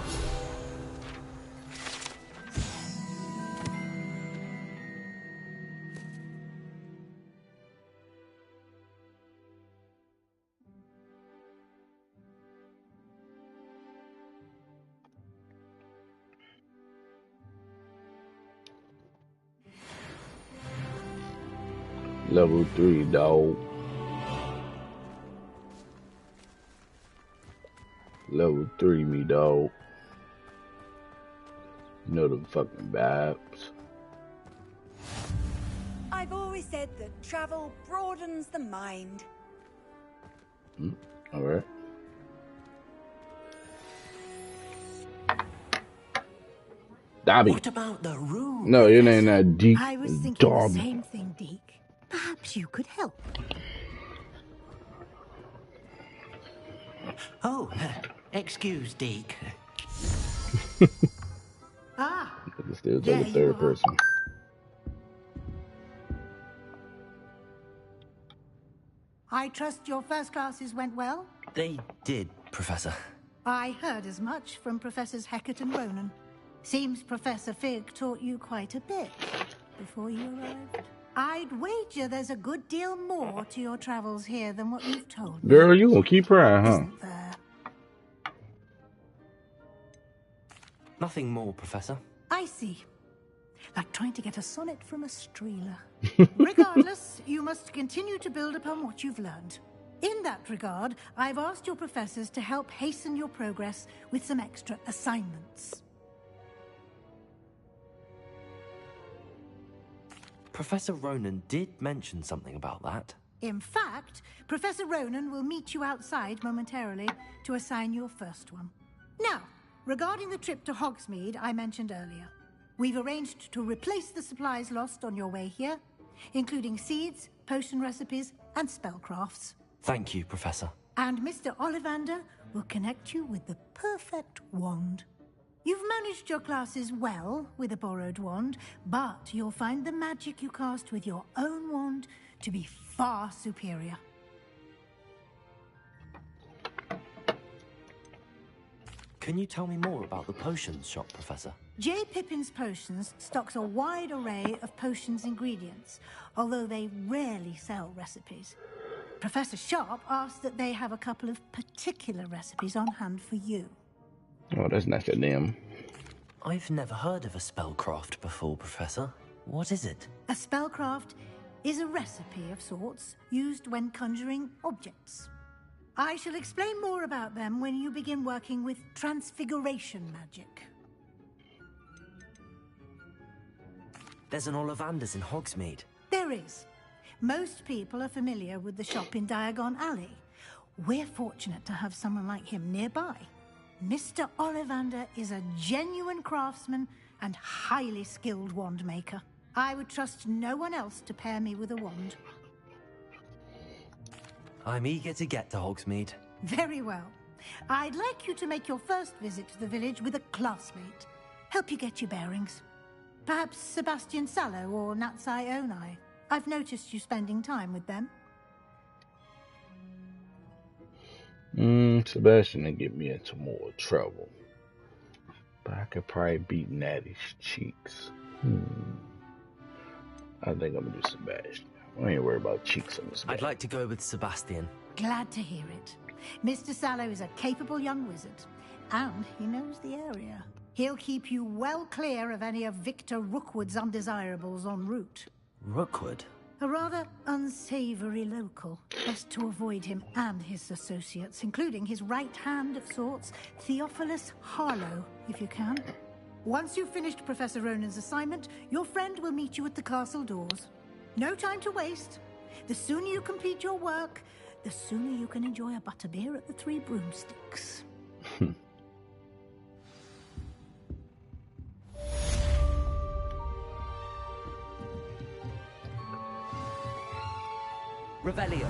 Level 3, dog. Level 3, me dog. You know them fucking vibes. I've always said that travel broadens the mind. Alright. Dobby. What about the room? No, it ain't that deep. I was thinking the same thing, Deke. Perhaps you could help. Oh, excuse, Deke. Ah, Still there take a you third are. person. I trust your first classes went well? They did, Professor. I heard as much from Professors Hecat and Ronan. Seems Professor Fig taught you quite a bit before you arrived. I'd wager there's a good deal more to your travels here than what you've told me. Girl, you gonna keep prying, huh? Isn't there? Nothing more, Professor. I see. Like trying to get a sonnet from a streeler. Regardless, you must continue to build upon what you've learned. In that regard, I've asked your professors to help hasten your progress with some extra assignments. Professor Ronan did mention something about that. In fact, Professor Ronan will meet you outside momentarily to assign your first one. Now, regarding the trip to Hogsmeade I mentioned earlier, we've arranged to replace the supplies lost on your way here, including seeds, potion recipes, and spellcrafts. Thank you, Professor. And Mr. Ollivander will connect you with the perfect wand. You've managed your classes well with a borrowed wand, but you'll find the magic you cast with your own wand to be far superior. Can you tell me more about the potions shop, Professor? J. Pippin's Potions stocks a wide array of potions ingredients, although they rarely sell recipes. Professor Sharp asked that they have a couple of particular recipes on hand for you. Oh, that's nice of them. I've never heard of a spellcraft before, Professor. What is it? A spellcraft is a recipe of sorts used when conjuring objects. I shall explain more about them when you begin working with transfiguration magic. There's an Ollivander's in Hogsmeade. There is. Most people are familiar with the shop in Diagon Alley. We're fortunate to have someone like him nearby. Mr. Ollivander is a genuine craftsman and highly skilled wand maker. I would trust no one else to pair me with a wand. I'm eager to get to Hogsmeade. Very well. I'd like you to make your first visit to the village with a classmate. Help you get your bearings. Perhaps Sebastian Sallow or Natsai Onai. I've noticed you spending time with them. Sebastian will get me into more trouble. But I could probably beat Natty's cheeks. I think I'm gonna do Sebastian. I ain't worried about cheeks on this guy. I'd like to go with Sebastian. Glad to hear it. Mr. Sallow is a capable young wizard, and he knows the area. He'll keep you well clear of any of Victor Rookwood's undesirables en route. Rookwood? A rather unsavory local. Best to avoid him and his associates, including his right hand of sorts, Theophilus Harlow, if you can. Once you've finished Professor Ronan's assignment, your friend will meet you at the castle doors. No time to waste. The sooner you complete your work, the sooner you can enjoy a butterbeer at the Three Broomsticks. Revelio.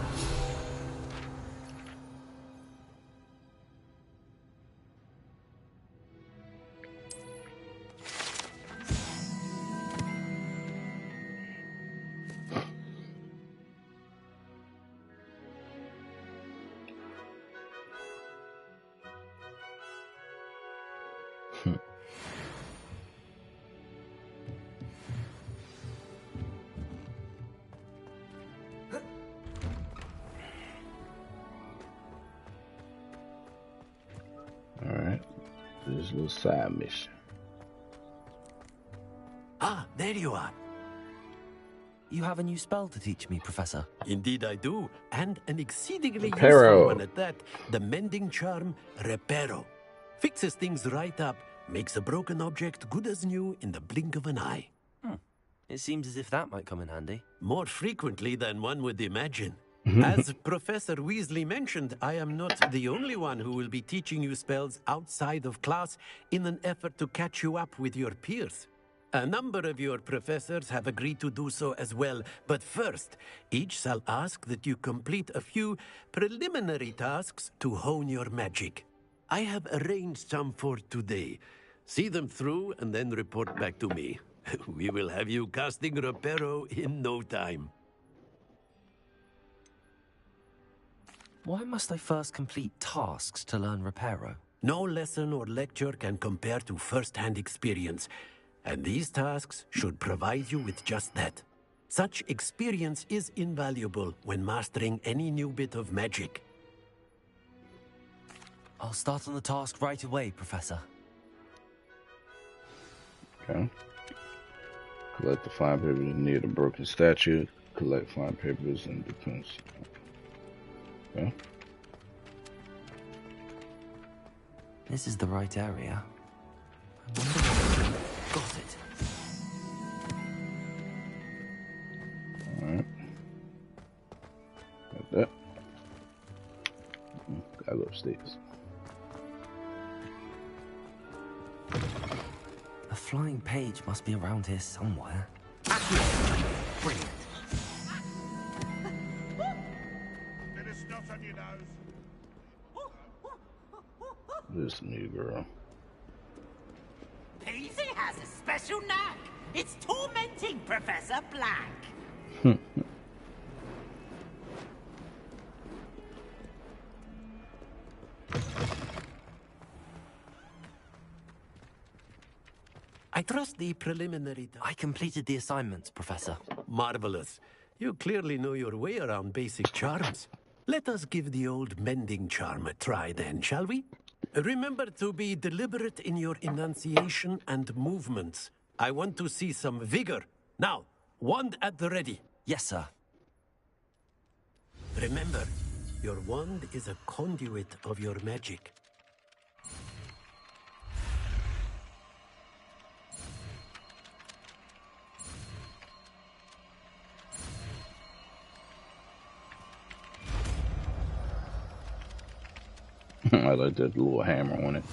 Alright. This little side mission. Ah, there you are. You have a new spell to teach me, Professor. Indeed I do, and an exceedingly Reparo. useful one at that. The mending charm, Reparo. Fixes things right up, makes a broken object good as new in the blink of an eye. It seems as if that might come in handy. More frequently than one would imagine. As Professor Weasley mentioned, I am not the only one who will be teaching you spells outside of class in an effort to catch you up with your peers. A number of your professors have agreed to do so as well, but first, each shall ask that you complete a few preliminary tasks to hone your magic. I have arranged some for today. See them through and then report back to me. We will have you casting Reparo in no time. Why must I first complete tasks to learn Reparo? No lesson or lecture can compare to first-hand experience, and these tasks should provide you with just that. Such experience is invaluable when mastering any new bit of magic. I'll start on the task right away, Professor. Okay. Collect the fine papers near the broken statue. Collect fine papers and defense. Okay. This is the right area. I wonder why I got it. Alright. Like that. Gotta go upstairs. A flying page must be around here somewhere. Brilliant. Bit of snot on your nose. This new girl. Peasy has a special knack. It's tormenting Professor Black. I trust the preliminary... I completed the assignments, Professor. Marvelous. You clearly know your way around basic charms. Let us give the old mending charm a try then, shall we? Remember to be deliberate in your enunciation and movements. I want to see some vigor. Now, wand at the ready. Yes, sir. Remember, your wand is a conduit of your magic. I like that little hammer on it.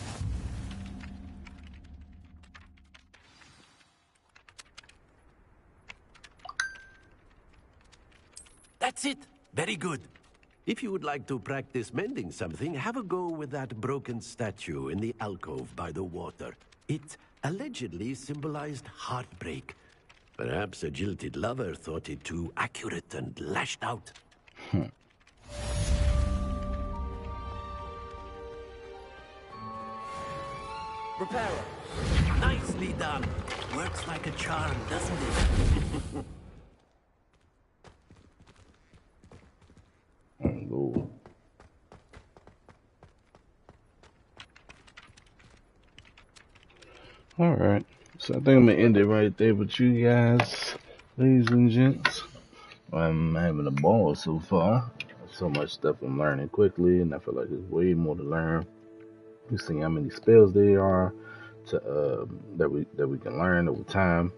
That's it. Very good. If you would like to practice mending something, have a go with that broken statue in the alcove by the water. It allegedly symbolized heartbreak. Perhaps a jilted lover thought it too accurate and lashed out. Reparo. Nicely done. Works like a charm, doesn't it? Oh, Lord. Alright. So I think I'm going to end it right there with you guys, ladies and gents. I'm having a ball so far. So much stuff I'm learning quickly, and I feel like there's way more to learn. You see how many spells there are to that we can learn over time.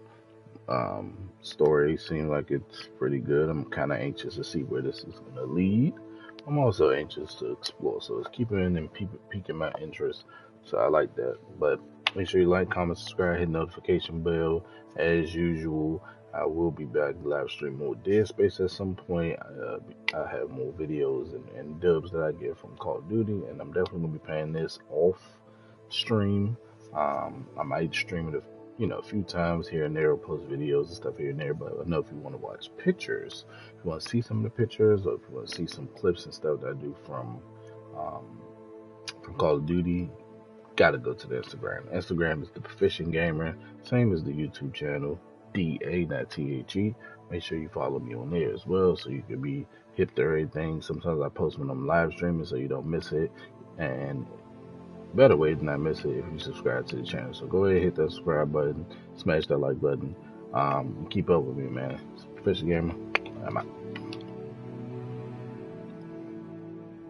Story seems like it's pretty good. I'm kind of anxious to see where this is going to lead. I'm also anxious to explore, so it's keeping and piquing my interest. So I like that. But make sure you like, comment, subscribe, hit notification bell. As usual, I will be back live stream more Dead Space at some point. I have more videos and dubs that I get from Call of Duty, and I'm definitely gonna be playing this off stream. I might stream it a few times here and there, or post videos and stuff here and there. But I know if you want to watch pictures, if you want to see some of the pictures, or if you want to see some clips and stuff that I do from Call of Duty, gotta go to the Instagram. Instagram is the Proficient Gamer, same as the YouTube channel, DA, not THE. Make sure you follow me on there as well, so you can be hip to everything. Sometimes I post when I'm live streaming, so you don't miss it. And better way than not miss it if you subscribe to the channel. So go ahead, hit that subscribe button, smash that like button, keep up with me, man. Fish Gamer. I'm out.